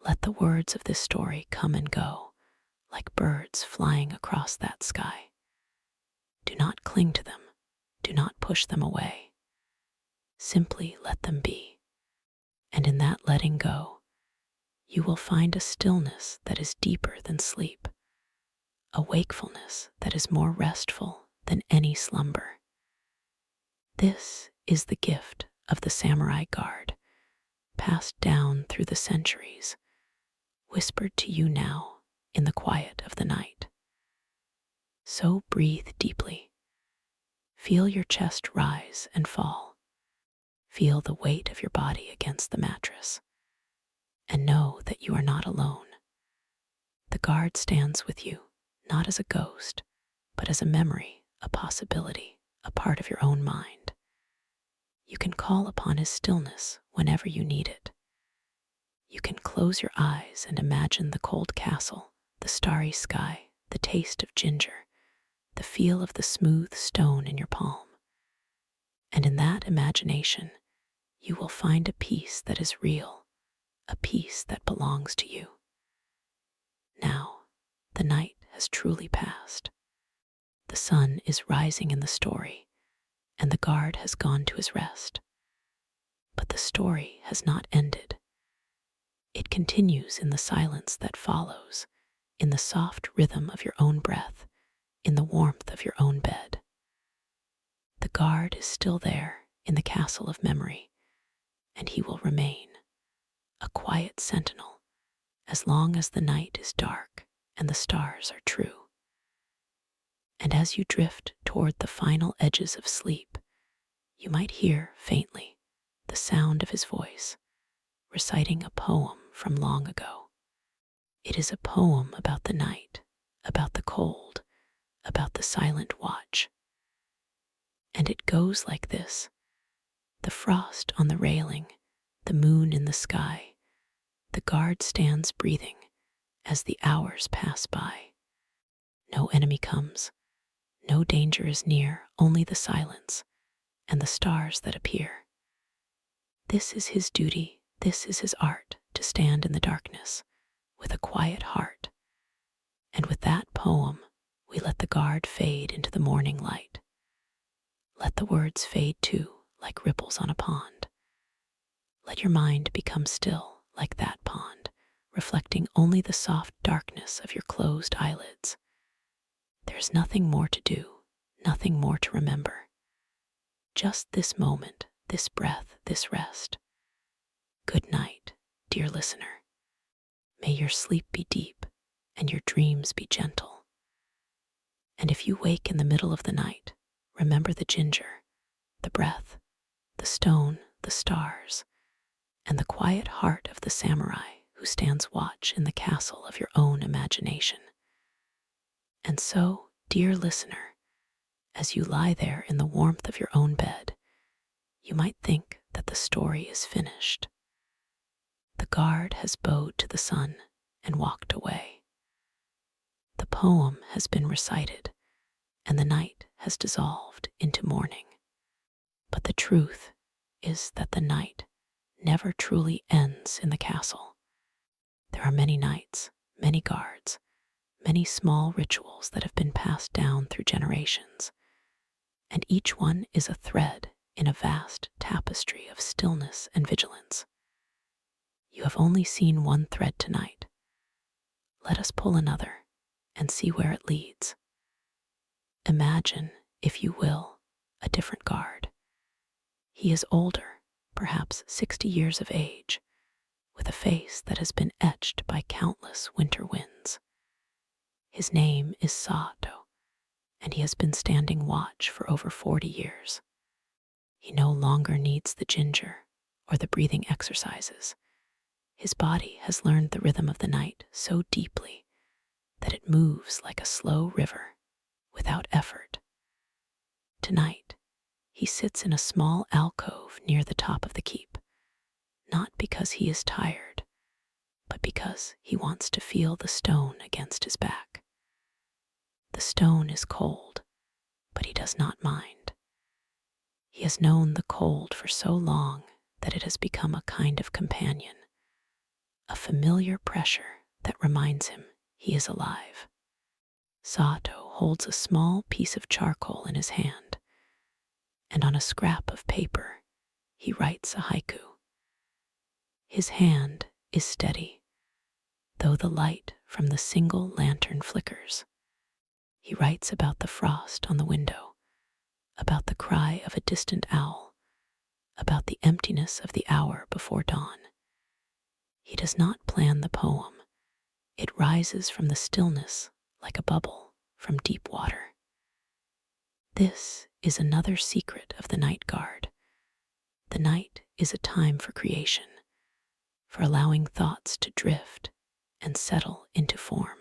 A: Let the words of this story come and go, like birds flying across that sky. Do not cling to them. Do not push them away. Simply let them be. And in that letting go, you will find a stillness that is deeper than sleep, a wakefulness that is more restful than any slumber. This is the gift of the samurai guard, passed down through the centuries, whispered to you now in the quiet of the night. So breathe deeply. Feel your chest rise and fall. Feel the weight of your body against the mattress. And know that you are not alone. The guard stands with you, not as a ghost, but as a memory, a possibility, a part of your own mind. You can call upon his stillness whenever you need it. You can close your eyes and imagine the cold castle, the starry sky, the taste of ginger, the feel of the smooth stone in your palm. And in that imagination, you will find a peace that is real, a peace that belongs to you. Now, the night has truly passed. The sun is rising in the story, and the guard has gone to his rest. But the story has not ended. It continues in the silence that follows, in the soft rhythm of your own breath, in the warmth of your own bed. The guard is still there in the castle of memory, and he will remain a quiet sentinel as long as the night is dark and the stars are true. And as you drift toward the final edges of sleep, you might hear faintly the sound of his voice, reciting a poem from long ago. It is a poem about the night, about the cold, about the silent watch. And it goes like this: the frost on the railing, the moon in the sky, the guard stands breathing as the hours pass by. No enemy comes, no danger is near, only the silence and the stars that appear. This is his duty, this is his art, to stand in the darkness with a quiet heart. And with that poem, we let the guard fade into the morning light. Let the words fade too, like ripples on a pond. Let your mind become still like that pond, reflecting only the soft darkness of your closed eyelids. There's nothing more to do, nothing more to remember. Just this moment, this breath, this rest. Good night, dear listener. May your sleep be deep and your dreams be gentle. And if you wake in the middle of the night, remember the ginger, the breath, the stone, the stars, and the quiet heart of the samurai who stands watch in the castle of your own imagination. And so, dear listener, as you lie there in the warmth of your own bed, you might think that the story is finished. The guard has bowed to the sun and walked away. The poem has been recited, and the night has dissolved into morning. But the truth is that the night never truly ends in the castle. There are many nights, many guards, many small rituals that have been passed down through generations, and each one is a thread in a vast tapestry of stillness and vigilance. You have only seen one thread tonight. Let us pull another and see where it leads. Imagine, if you will, a different guard. He is older, perhaps 60 years of age, with a face that has been etched by countless winter winds. His name is Sato, and he has been standing watch for over 40 years. He no longer needs the ginger or the breathing exercises. His body has learned the rhythm of the night so deeply that it moves like a slow river without effort. Tonight, he sits in a small alcove near the top of the keep, not because he is tired, but because he wants to feel the stone against his back. The stone is cold, but he does not mind. He has known the cold for so long that it has become a kind of companion, a familiar pressure that reminds him he is alive. Sato holds a small piece of charcoal in his hand, and on a scrap of paper he writes a haiku. His hand is steady, though the light from the single lantern flickers. He writes about the frost on the window, about the cry of a distant owl, about the emptiness of the hour before dawn. He does not plan the poem. It rises from the stillness like a bubble from deep water. This is another secret of the night guard. The night is a time for creation, for allowing thoughts to drift and settle into form.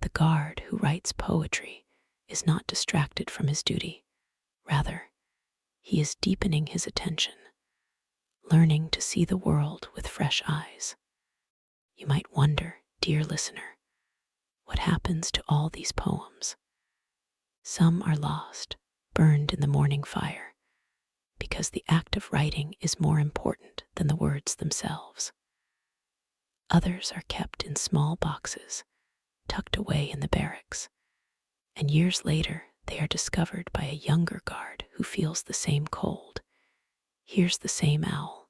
A: The guard who writes poetry is not distracted from his duty. Rather, he is deepening his attention, learning to see the world with fresh eyes. You might wonder, dear listener, what happens to all these poems? Some are lost, burned in the morning fire, because the act of writing is more important than the words themselves. Others are kept in small boxes, tucked away in the barracks, and years later they are discovered by a younger guard who feels the same cold, hears the same owl,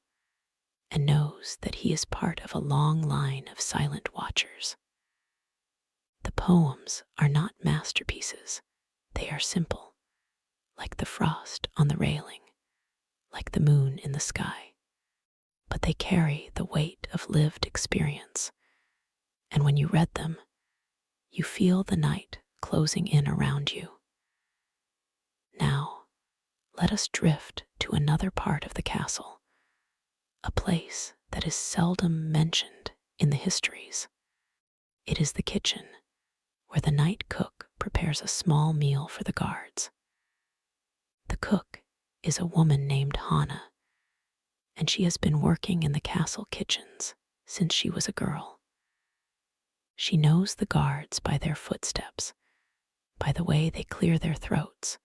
A: and knows that he is part of a long line of silent watchers. The poems are not masterpieces. They are simple, like the frost on the railing, like the moon in the sky. But they carry the weight of lived experience, and when you read them, you feel the night closing in around you. Now, let us drift to another part of the castle, a place that is seldom mentioned in the histories. It is the kitchen, where the night cook prepares a small meal for the guards. The cook is a woman named Hana, and she has been working in the castle kitchens since she was a girl. She knows the guards by their footsteps, by the way they clear their throats,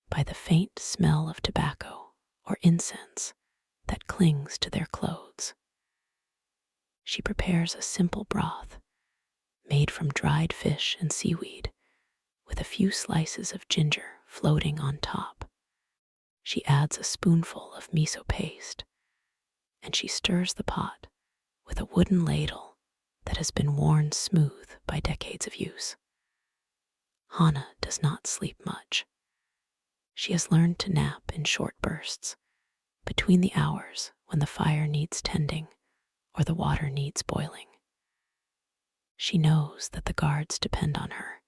A: by the faint smell of tobacco or incense that clings to their clothes. She prepares a simple broth made from dried fish and seaweed, with a few slices of ginger floating on top. She adds a spoonful of miso paste, and she stirs the pot with a wooden ladle that has been worn smooth by decades of use. Hana does not sleep much. She has learned to nap in short bursts, between the hours when the fire needs tending or the water needs boiling. She knows that the guards depend on her,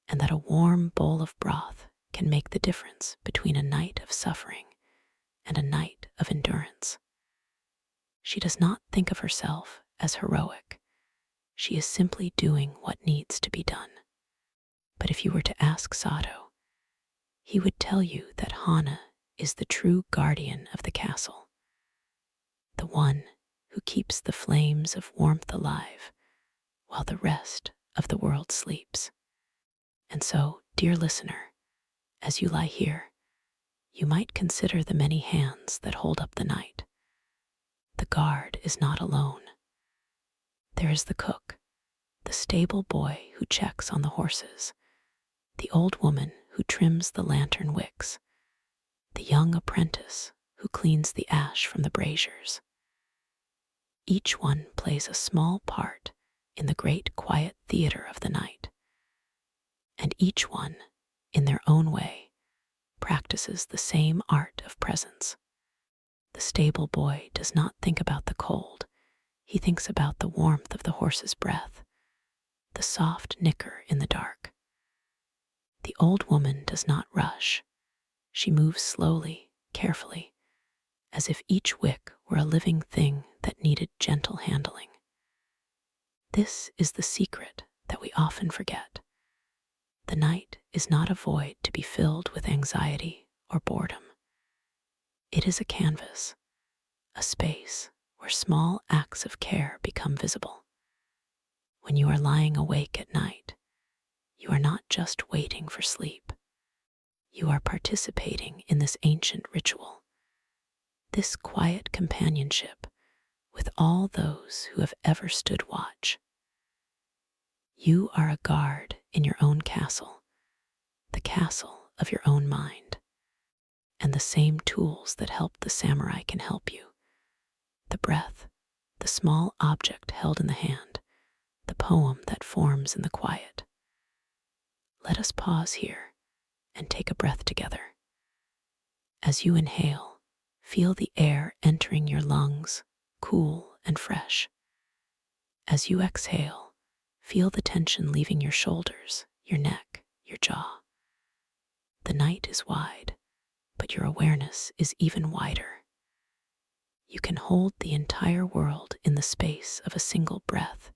A: and that a warm bowl of broth can make the difference between a night of suffering and a night of endurance. She does not think of herself as heroic. She is simply doing what needs to be done. But if you were to ask Sato, he would tell you that Hana is the true guardian of the castle, the one who keeps the flames of warmth alive while the rest of the world sleeps. And so, dear listener, as you lie here, you might consider the many hands that hold up the night. The guard is not alone. There is the cook, the stable boy who checks on the horses, the old woman who trims the lantern wicks, the young apprentice who cleans the ash from the braziers. Each one plays a small part in the great quiet theater of the night, and each one, in their own way, practices the same art of presence. The stable boy does not think about the cold. He thinks about the warmth of the horse's breath, the soft nicker in the dark. The old woman does not rush. She moves slowly, carefully, as if each wick were a living thing that needed gentle handling. This is the secret that we often forget. The night is not a void to be filled with anxiety or boredom. It is a canvas, a space where small acts of care become visible. When you are lying awake at night, you are not just waiting for sleep. You are participating in this ancient ritual, this quiet companionship with all those who have ever stood watch. You are a guard in your own castle, the castle of your own mind, and the same tools that helped the samurai can help you. The breath, the small object held in the hand, the poem that forms in the quiet. Let us pause here and take a breath together. As you inhale, feel the air entering your lungs, cool and fresh. As you exhale, feel the tension leaving your shoulders, your neck, your jaw. The night is wide, but your awareness is even wider. You can hold the entire world in the space of a single breath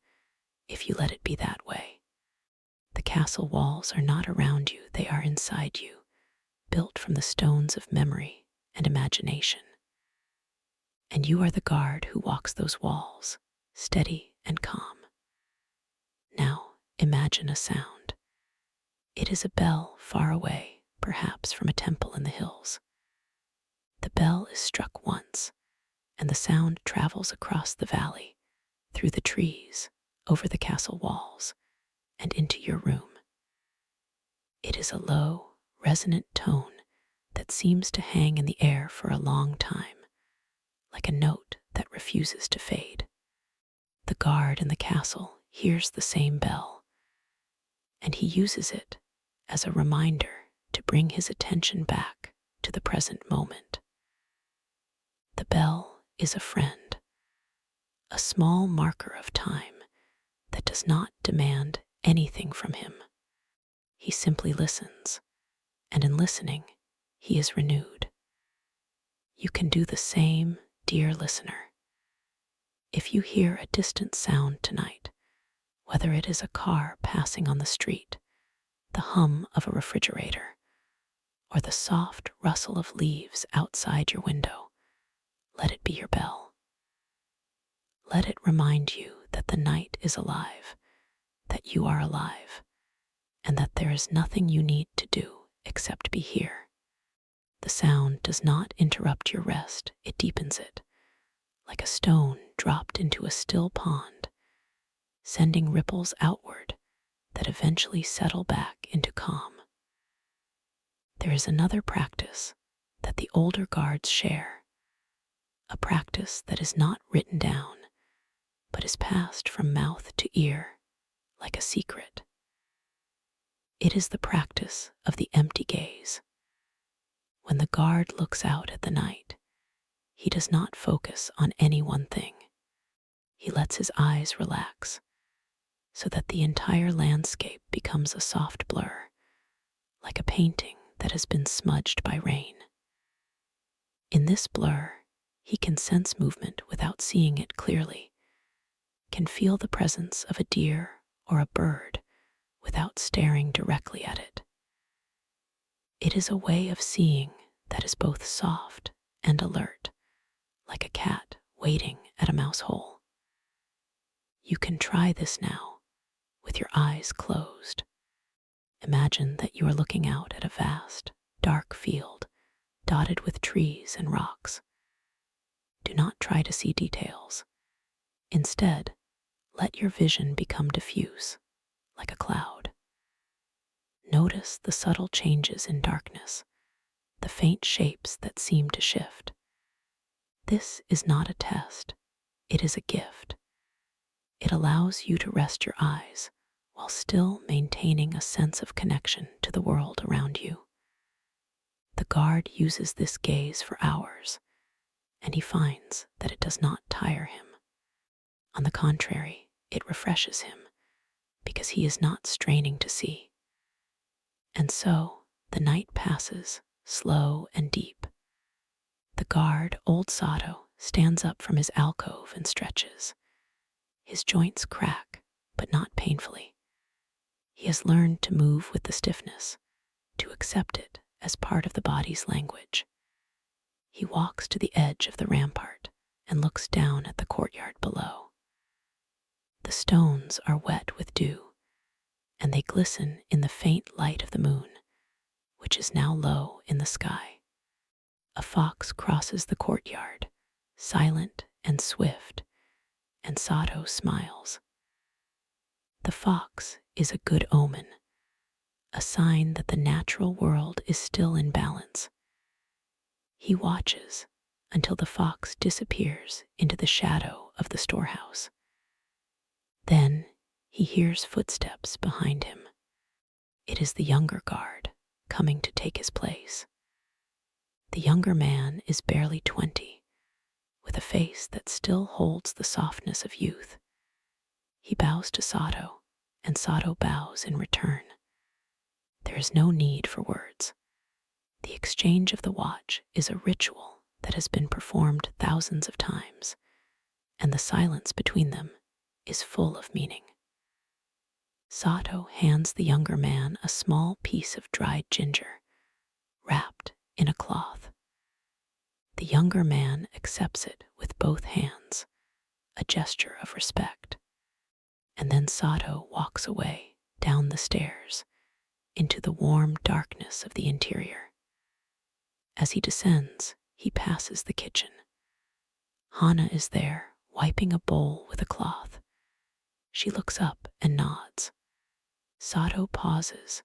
A: if you let it be that way. The castle walls are not around you, they are inside you, built from the stones of memory and imagination. And you are the guard who walks those walls, steady and calm. Now imagine a sound. It is a bell far away, perhaps from a temple in the hills. The bell is struck once, and the sound travels across the valley, through the trees, over the castle walls, and into your room. It is a low, resonant tone that seems to hang in the air for a long time, like a note that refuses to fade. The guard in the castle hears the same bell, and he uses it as a reminder to bring his attention back to the present moment. The bell is a friend, a small marker of time that does not demand anything from him. He simply listens, and in listening, he is renewed. You can do the same, dear listener. If you hear a distant sound tonight, whether it is a car passing on the street, the hum of a refrigerator, or the soft rustle of leaves outside your window, let it be your bell. Let it remind you that the night is alive, that you are alive, and that there is nothing you need to do except be here. The sound does not interrupt your rest, it deepens it, like a stone dropped into a still pond, sending ripples outward that eventually settle back into calm. There is another practice that the older guards share, a practice that is not written down, but is passed from mouth to ear like a secret. It is the practice of the empty gaze. When the guard looks out at the night, he does not focus on any one thing. He lets his eyes relax so that the entire landscape becomes a soft blur, like a painting that has been smudged by rain. In this blur, he can sense movement without seeing it clearly, can feel the presence of a deer or a bird without staring directly at it. It is a way of seeing that is both soft and alert, like a cat waiting at a mouse hole. You can try this now with your eyes closed. Imagine that you are looking out at a vast, dark field dotted with trees and rocks. Do not try to see details. Instead, let your vision become diffuse, like a cloud. Notice the subtle changes in darkness, the faint shapes that seem to shift. This is not a test, it is a gift. It allows you to rest your eyes while still maintaining a sense of connection to the world around you. The guard uses this gaze for hours, and he finds that it does not tire him. On the contrary, it refreshes him because he is not straining to see. And so the night passes, slow and deep. The guard, old Sato, stands up from his alcove and stretches. His joints crack, but not painfully. He has learned to move with the stiffness, to accept it as part of the body's language. He walks to the edge of the rampart and looks down at the courtyard below. The stones are wet with dew, and they glisten in the faint light of the moon, which is now low in the sky. A fox crosses the courtyard, silent and swift, and Sato smiles. The fox is a good omen, a sign that the natural world is still in balance. He watches until the fox disappears into the shadow of the storehouse. Then he hears footsteps behind him. It is the younger guard coming to take his place. The younger man is barely 20, with a face that still holds the softness of youth. He bows to Sato, and Sato bows in return. There is no need for words. The exchange of the watch is a ritual that has been performed thousands of times, and the silence between them is full of meaning. Sato hands the younger man a small piece of dried ginger, wrapped in a cloth. The younger man accepts it with both hands, a gesture of respect. And then Sato walks away down the stairs into the warm darkness of the interior. As he descends, he passes the kitchen. Hana is there, wiping a bowl with a cloth. She looks up and nods. Sato pauses,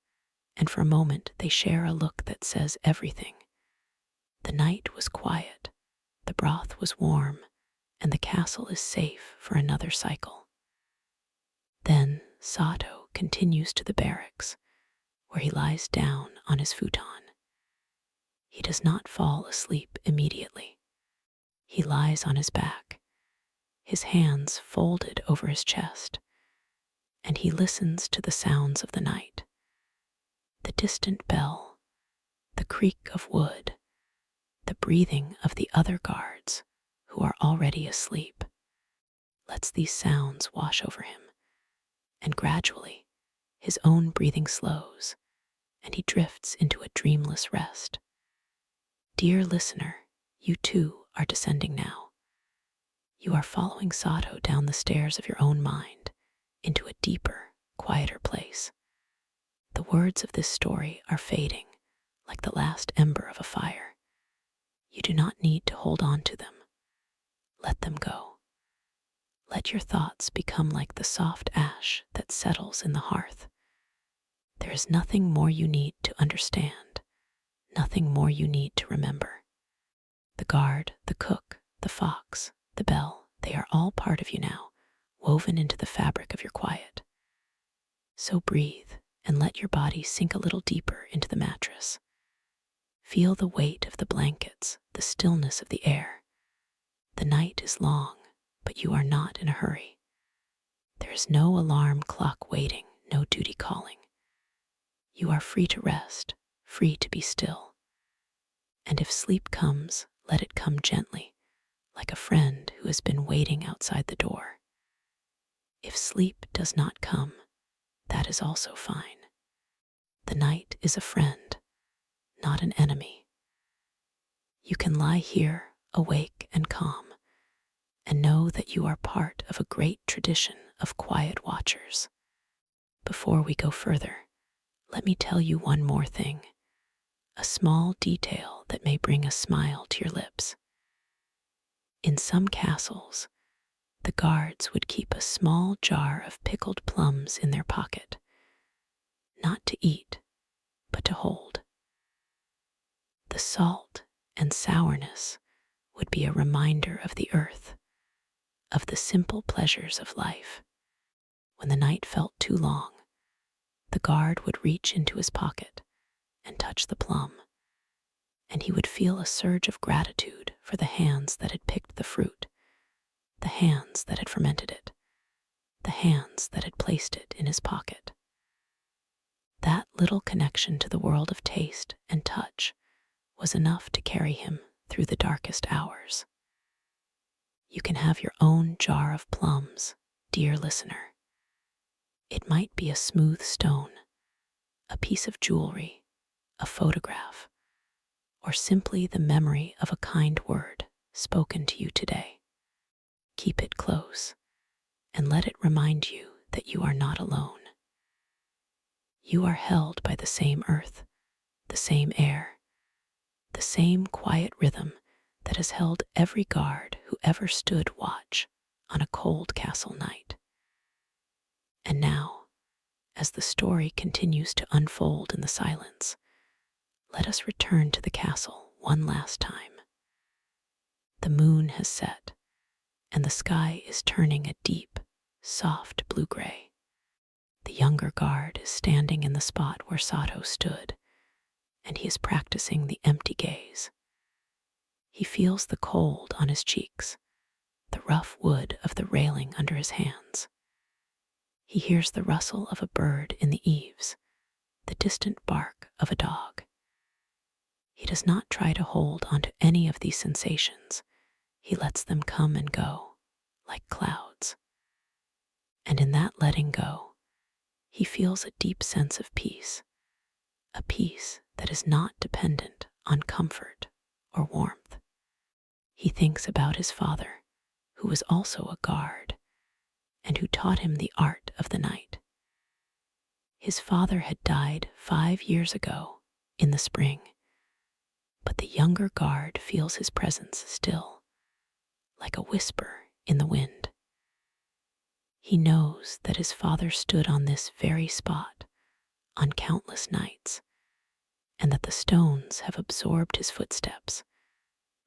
A: and for a moment they share a look that says everything. The night was quiet, the broth was warm, and the castle is safe for another cycle. Then Sato continues to the barracks, where he lies down on his futon. He does not fall asleep immediately. He lies on his back, his hands folded over his chest, and he listens to the sounds of the night. The distant bell, the creak of wood, the breathing of the other guards who are already asleep. Lets these sounds wash over him, and gradually his own breathing slows, and he drifts into a dreamless rest. Dear listener, you too are descending now. You are following Sato down the stairs of your own mind into a deeper, quieter place. The words of this story are fading like the last ember of a fire. You do not need to hold on to them. Let them go. Let your thoughts become like the soft ash that settles in the hearth. There is nothing more you need to understand, nothing more you need to remember. The guard, the cook, the fox, the bell, they are all part of you now, woven into the fabric of your quiet. So breathe and let your body sink a little deeper into the mattress. Feel the weight of the blankets, the stillness of the air. The night is long, but you are not in a hurry. There is no alarm clock waiting, no duty calling. You are free to rest, free to be still. And if sleep comes, let it come gently, like a friend who has been waiting outside the door. If sleep does not come, that is also fine. The night is a friend, not an enemy. You can lie here, awake and calm, and know that you are part of a great tradition of quiet watchers. Before we go further, let me tell you one more thing, a small detail that may bring a smile to your lips. In some castles, the guards would keep a small jar of pickled plums in their pocket, not to eat, but to hold. The salt and sourness would be a reminder of the earth, of the simple pleasures of life. When the night felt too long, the guard would reach into his pocket and touch the plum, and he would feel a surge of gratitude for the hands that had picked the fruit, the hands that had fermented it, the hands that had placed it in his pocket. That little connection to the world of taste and touch was enough to carry him through the darkest hours. You can have your own jar of plums, dear listener. It might be a smooth stone, a piece of jewelry, a photograph, or simply the memory of a kind word spoken to you today. Keep it close and let it remind you that you are not alone. You are held by the same earth, the same air, the same quiet rhythm that has held every guard who ever stood watch on a cold castle night. And now, as the story continues to unfold in the silence, let us return to the castle one last time. The moon has set, and the sky is turning a deep, soft blue-gray. The younger guard is standing in the spot where Sato stood, and he is practicing the empty gaze. He feels the cold on his cheeks, the rough wood of the railing under his hands. He hears the rustle of a bird in the eaves, the distant bark of a dog. He does not try to hold onto any of these sensations. He lets them come and go, like clouds. And in that letting go, he feels a deep sense of peace, a peace that is not dependent on comfort or warmth. He thinks about his father, who was also a guard, and who taught him the art of the night. His father had died 5 years ago in the spring, but the younger guard feels his presence still, like a whisper in the wind. He knows that his father stood on this very spot on countless nights, and that the stones have absorbed his footsteps,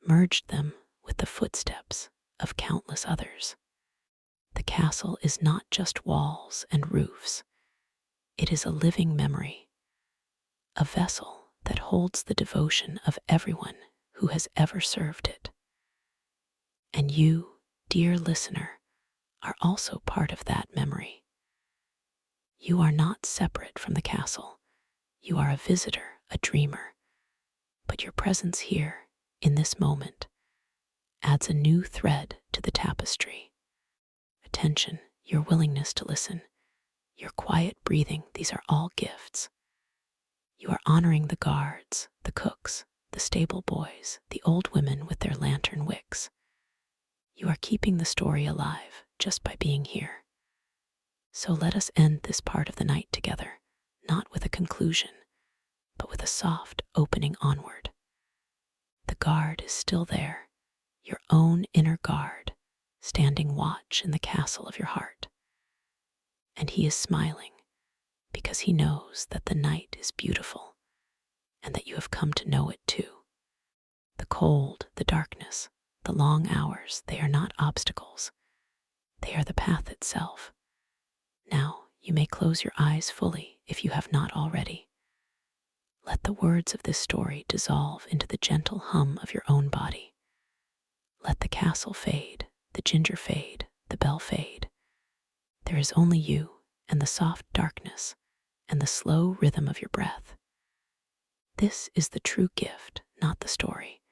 A: merged them with the footsteps of countless others. The castle is not just walls and roofs. It is a living memory, a vessel that holds the devotion of everyone who has ever served it. And you, dear listener, are also part of that memory. You are not separate from the castle. You are a visitor, a dreamer. But your presence here, in this moment, adds a new thread to the tapestry. Attention, your willingness to listen, your quiet breathing, these are all gifts. You are honoring the guards, the cooks, the stable boys, the old women with their lantern wicks. You are keeping the story alive just by being here. So let us end this part of the night together, not with a conclusion, but with a soft opening onward. The guard is still there, your own inner guard, standing watch in the castle of your heart. And he is smiling because he knows that the night is beautiful and that you have come to know it too. The cold, the darkness, the long hours, they are not obstacles. They are the path itself. Now you may close your eyes fully if you have not already. Let the words of this story dissolve into the gentle hum of your own body. Let the castle fade, the ginger fade, the bell fade. There is only you and the soft darkness and the slow rhythm of your breath. This is the true gift, not the story,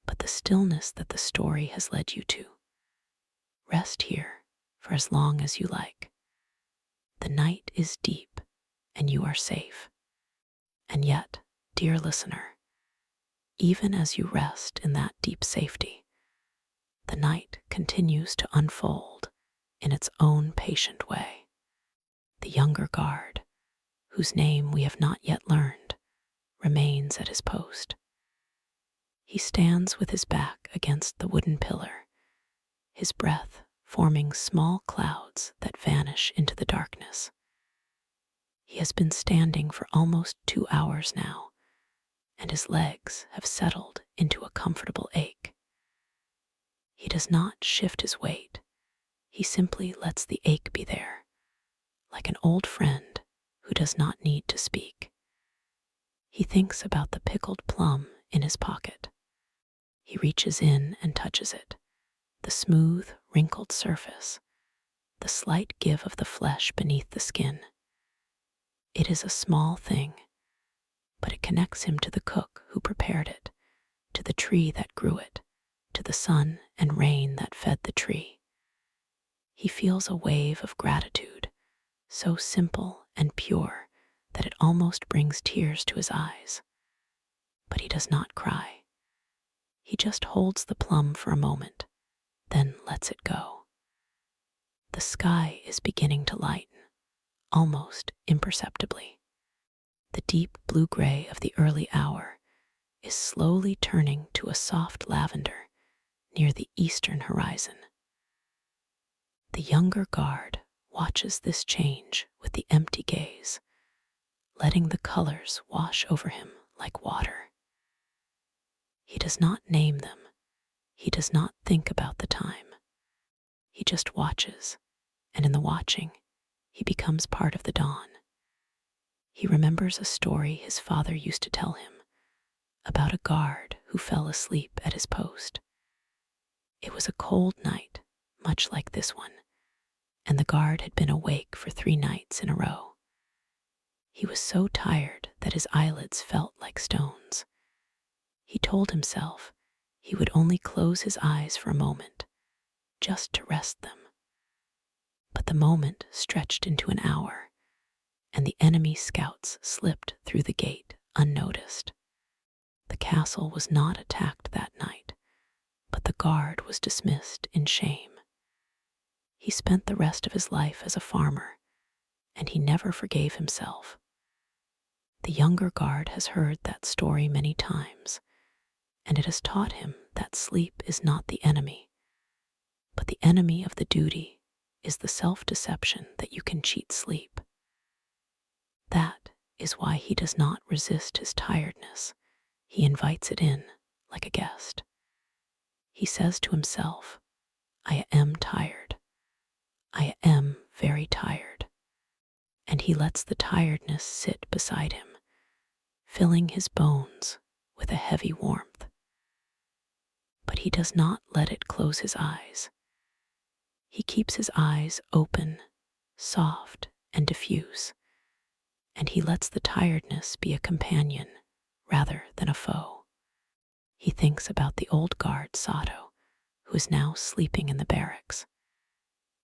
A: but the stillness that the story has led you to. Rest here for as long as you like. The night is deep and you are safe. And yet, dear listener, even as you rest in that deep safety, the night continues to unfold in its own patient way. The younger guard, whose name we have not yet learned, remains at his post. He stands with his back against the wooden pillar, his breath forming small clouds that vanish into the darkness. He has been standing for almost 2 hours now, and his legs have settled into a comfortable ache. He does not shift his weight. He simply lets the ache be there, like an old friend who does not need to speak. He thinks about the pickled plum in his pocket. He reaches in and touches it, the smooth, wrinkled surface, the slight give of the flesh beneath the skin. It is a small thing, but it connects him to the cook who prepared it, to the tree that grew it, to the sun and rain that fed the tree. He feels a wave of gratitude, so simple and pure that it almost brings tears to his eyes. But he does not cry. He just holds the plum for a moment, then lets it go. The sky is beginning to lighten, almost imperceptibly. The deep blue-gray of the early hour is slowly turning to a soft lavender near the eastern horizon. The younger guard watches this change with the empty gaze, letting the colors wash over him like water. He does not name them. He does not think about the time. He just watches, and in the watching, he becomes part of the dawn. He remembers a story his father used to tell him about a guard who fell asleep at his post. It was a cold night, much like this one, and the guard had been awake for 3 nights in a row. He was so tired that his eyelids felt like stones. He told himself he would only close his eyes for a moment, just to rest them. But the moment stretched into an hour, and the enemy scouts slipped through the gate unnoticed. The castle was not attacked that night, but the guard was dismissed in shame. He spent the rest of his life as a farmer, and he never forgave himself. The younger guard has heard that story many times, and it has taught him that sleep is not the enemy, but the enemy of the duty is the self-deception that you can cheat sleep. That is why he does not resist his tiredness. He invites it in like a guest. He says to himself, I am tired. I am very tired. And he lets the tiredness sit beside him, filling his bones with a heavy warmth. But he does not let it close his eyes. He keeps his eyes open, soft, and diffuse, and he lets the tiredness be a companion rather than a foe. He thinks about the old guard Sato, who is now sleeping in the barracks.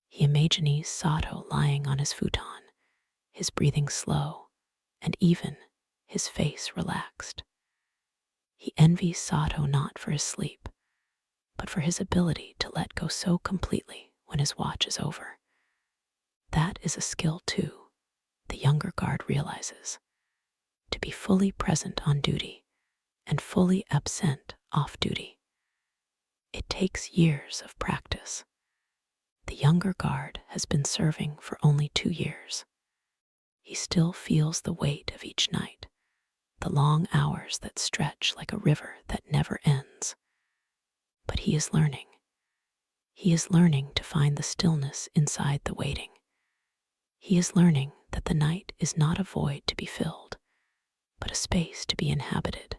A: He imagines Sato lying on his futon, his breathing slow, and even his face relaxed. He envies Sato not for his sleep, but for his ability to let go so completely when his watch is over. That is a skill too, the younger guard realizes, to be fully present on duty and fully absent off duty. It takes years of practice. The younger guard has been serving for only 2 years. He still feels the weight of each night, the long hours that stretch like a river that never ends. But he is learning. He is learning to find the stillness inside the waiting. He is learning that the night is not a void to be filled, but a space to be inhabited.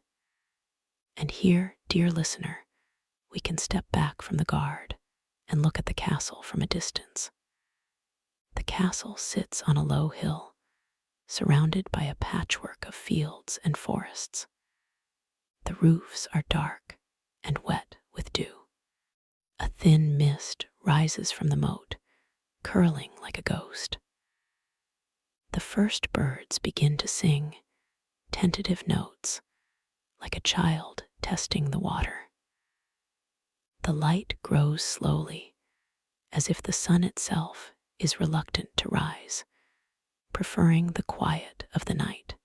A: And here, dear listener, we can step back from the guard and look at the castle from a distance. The castle sits on a low hill, surrounded by a patchwork of fields and forests. The roofs are dark and wet with dew. A thin mist rises from the moat, curling like a ghost. The first birds begin to sing, tentative notes, like a child testing the water. The light grows slowly, as if the sun itself is reluctant to rise, preferring the quiet of the night.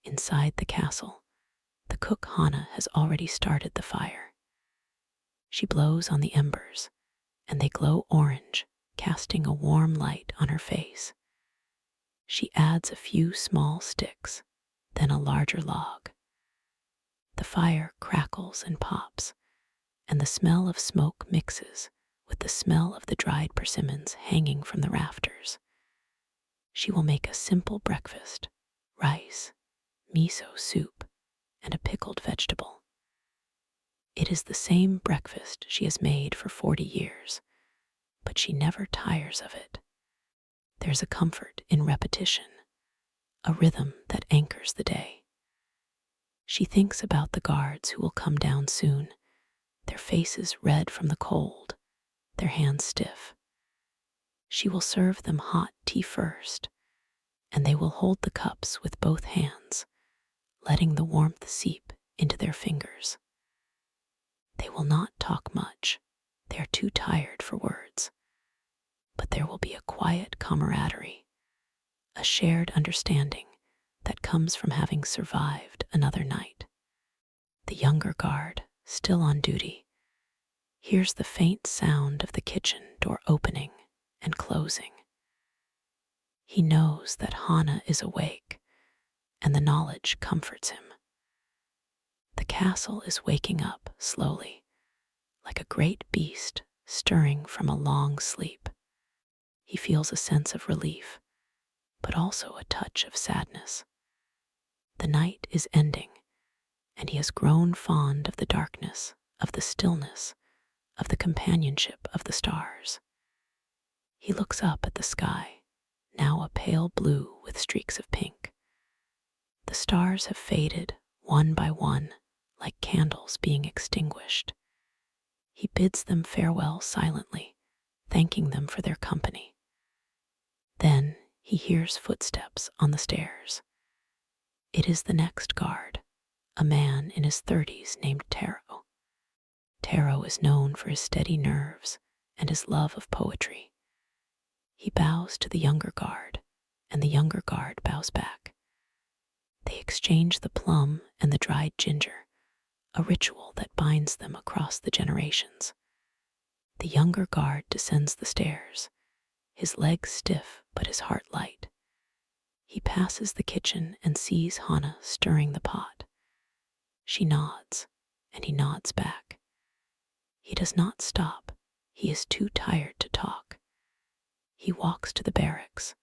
A: Inside the castle, the cook Hannah has already started the fire. She blows on the embers, and they glow orange, casting a warm light on her face. She adds a few small sticks, then a larger log. The fire crackles and pops, and the smell of smoke mixes with the smell of the dried persimmons hanging from the rafters. She will make a simple breakfast: rice, miso soup, and a pickled vegetable. It is the same breakfast she has made for 40 years, but she never tires of it. There's a comfort in repetition, a rhythm that anchors the day. She thinks about the guards who will come down soon, their faces red from the cold, their hands stiff. She will serve them hot tea first, and they will hold the cups with both hands, letting the warmth seep into their fingers. They will not talk much, they are too tired for words, but there will be a quiet camaraderie, a shared understanding that comes from having survived another night. The younger guard, still on duty, hears the faint sound of the kitchen door opening and closing. He knows that Hannah is awake, and the knowledge comforts him. The castle is waking up slowly, like a great beast stirring from a long sleep. He feels a sense of relief, but also a touch of sadness. The night is ending, and he has grown fond of the darkness, of the stillness, of the companionship of the stars. He looks up at the sky, now a pale blue with streaks of pink. The stars have faded one by one, like candles being extinguished. He bids them farewell silently, thanking them for their company. Then he hears footsteps on the stairs. It is the next guard, a man in his 30s named Taro. Taro is known for his steady nerves and his love of poetry. He bows to the younger guard, and the younger guard bows back. They exchange the plum and the dried ginger, a ritual that binds them across the generations. The younger guard descends the stairs, his legs stiff but his heart light. He passes the kitchen and sees Hannah stirring the pot. She nods, and he nods back. He does not stop. He is too tired to talk. He walks to the barracks,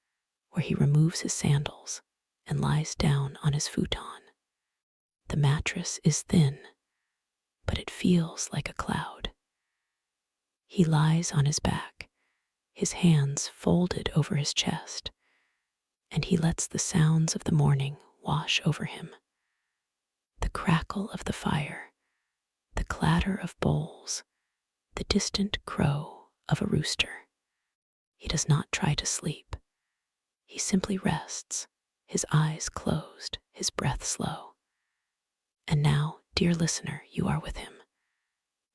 A: where he removes his sandals and lies down on his futon. The mattress is thin, but it feels like a cloud. He lies on his back, his hands folded over his chest, and he lets the sounds of the morning wash over him. The crackle of the fire, the clatter of bowls, the distant crow of a rooster. He does not try to sleep. He simply rests, his eyes closed, his breath slow. And now, dear listener, you are with him.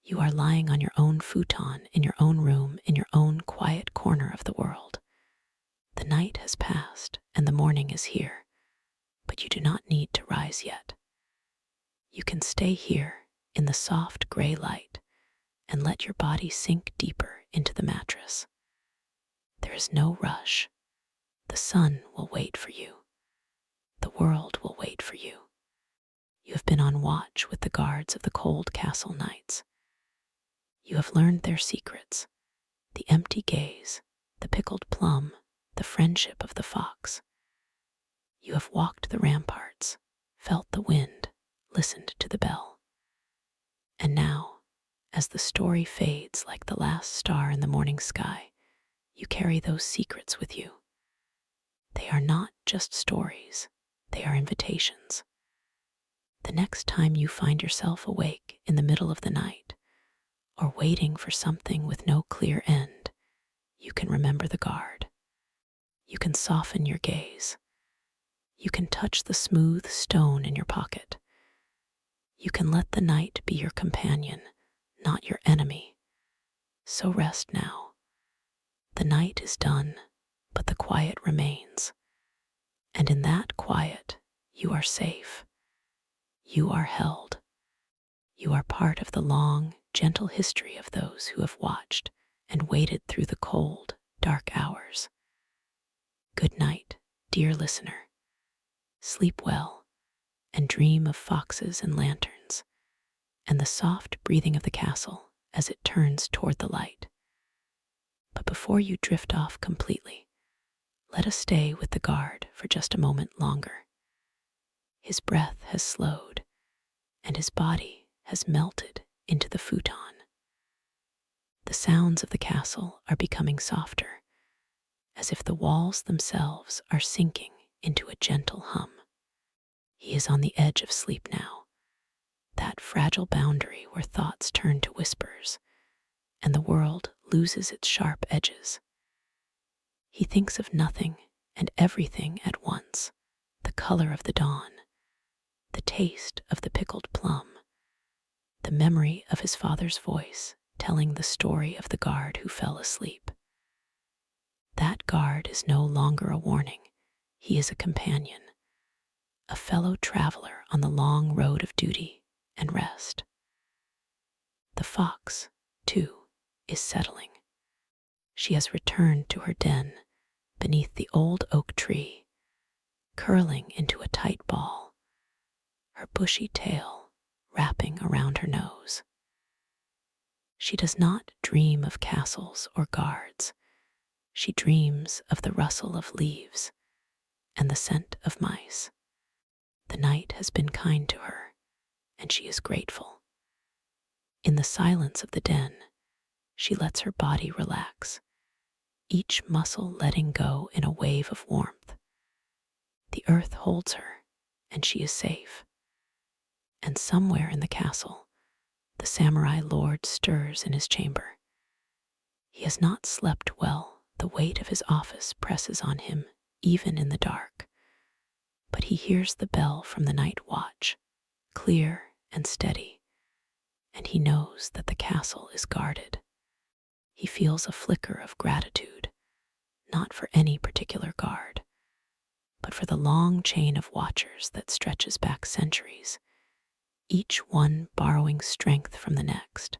A: You are lying on your own futon, in your own room, in your own quiet corner of the world. The night has passed and the morning is here, but you do not need to rise yet. You can stay here in the soft gray light and let your body sink deeper into the mattress. There is no rush. The sun will wait for you. The world will wait for you. You have been on watch with the guards of the cold castle nights. You have learned their secrets: the empty gaze, the pickled plum, the friendship of the fox. You have walked the ramparts, felt the wind, listened to the bell. And now, as the story fades like the last star in the morning sky, you carry those secrets with you. They are not just stories, they are invitations. The next time you find yourself awake in the middle of the night, or waiting for something with no clear end, you can remember the guard. You can soften your gaze. You can touch the smooth stone in your pocket. You can let the night be your companion, not your enemy. So rest now. The night is done, but the quiet remains. And in that quiet, you are safe. You are held. You are part of the long, gentle history of those who have watched and waited through the cold, dark hours. Good night, dear listener. Sleep well and dream of foxes and lanterns and the soft breathing of the castle as it turns toward the light. But before you drift off completely, let us stay with the guard for just a moment longer. His breath has slowed and his body has melted into the futon. The sounds of the castle are becoming softer, as if the walls themselves are sinking into a gentle hum. He is on the edge of sleep now, that fragile boundary where thoughts turn to whispers and the world loses its sharp edges. He thinks of nothing and everything at once: the color of the dawn, the taste of the pickled plum, the memory of his father's voice telling the story of the guard who fell asleep. That guard is no longer a warning. He is a companion, a fellow traveler on the long road of duty and rest. The fox, too, is settling. She has returned to her den beneath the old oak tree, curling into a tight ball, her bushy tail wrapping around her nose. She does not dream of castles or guards. She dreams of the rustle of leaves and the scent of mice. The night has been kind to her, and she is grateful. In the silence of the den, she lets her body relax, each muscle letting go in a wave of warmth. The earth holds her, and she is safe. And somewhere in the castle, the samurai lord stirs in his chamber. He has not slept well. The weight of his office presses on him, even in the dark. But he hears the bell from the night watch, clear and steady, and he knows that the castle is guarded. He feels a flicker of gratitude, not for any particular guard, but for the long chain of watchers that stretches back centuries, each one borrowing strength from the next.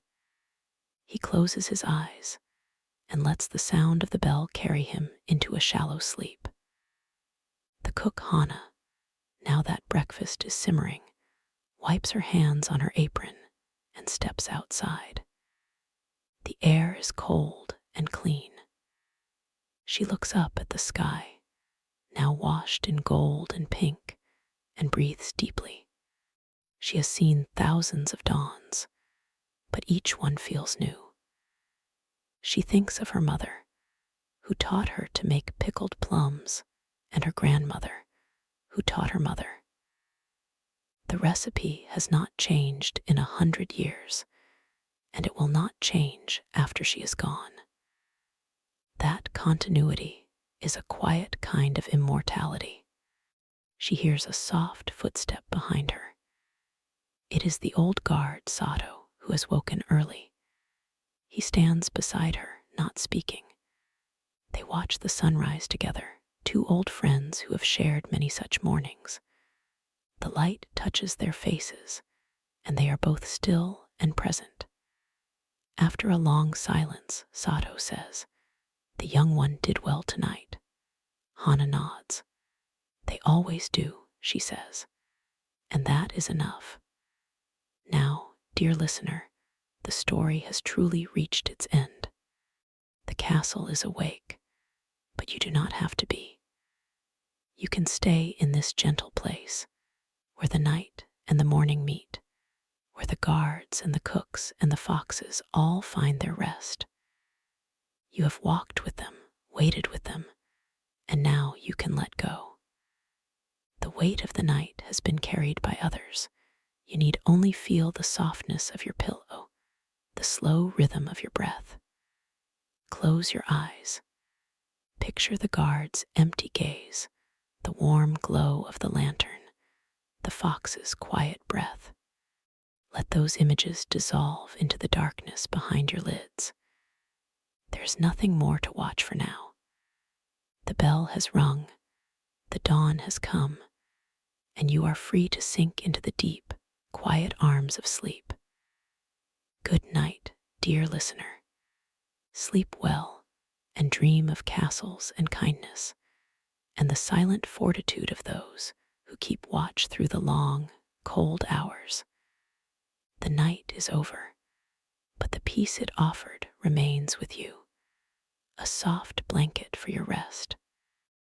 A: He closes his eyes and lets the sound of the bell carry him into a shallow sleep. The cook Hana, now that breakfast is simmering, wipes her hands on her apron and steps outside. The air is cold and clean. She looks up at the sky, now washed in gold and pink, and breathes deeply. She has seen thousands of dawns, but each one feels new. She thinks of her mother, who taught her to make pickled plums, and her grandmother, who taught her mother. The recipe has not changed in 100 years, and it will not change after she is gone. That continuity is a quiet kind of immortality. She hears a soft footstep behind her. It is the old guard, Sato, who has woken early. He stands beside her, not speaking. They watch the sunrise together, two old friends who have shared many such mornings. The light touches their faces, and they are both still and present. After a long silence, Sato says, "The young one did well tonight." Hana nods. "They always do," she says, "and that is enough." Now, dear listener, the story has truly reached its end. The castle is awake. But you do not have to be. You can stay in this gentle place where the night and the morning meet, where the guards and the cooks and the foxes all find their rest. You have walked with them, waited with them, and now you can let go. The weight of the night has been carried by others. You need only feel the softness of your pillow, the slow rhythm of your breath. Close your eyes. Picture the guard's empty gaze, the warm glow of the lantern, the fox's quiet breath. Let those images dissolve into the darkness behind your lids. There's nothing more to watch for now. The bell has rung, the dawn has come, and you are free to sink into the deep, quiet arms of sleep. Good night, dear listener. Sleep well and dream of castles and kindness, and the silent fortitude of those who keep watch through the long, cold hours. The night is over, but the peace it offered remains with you, a soft blanket for your rest,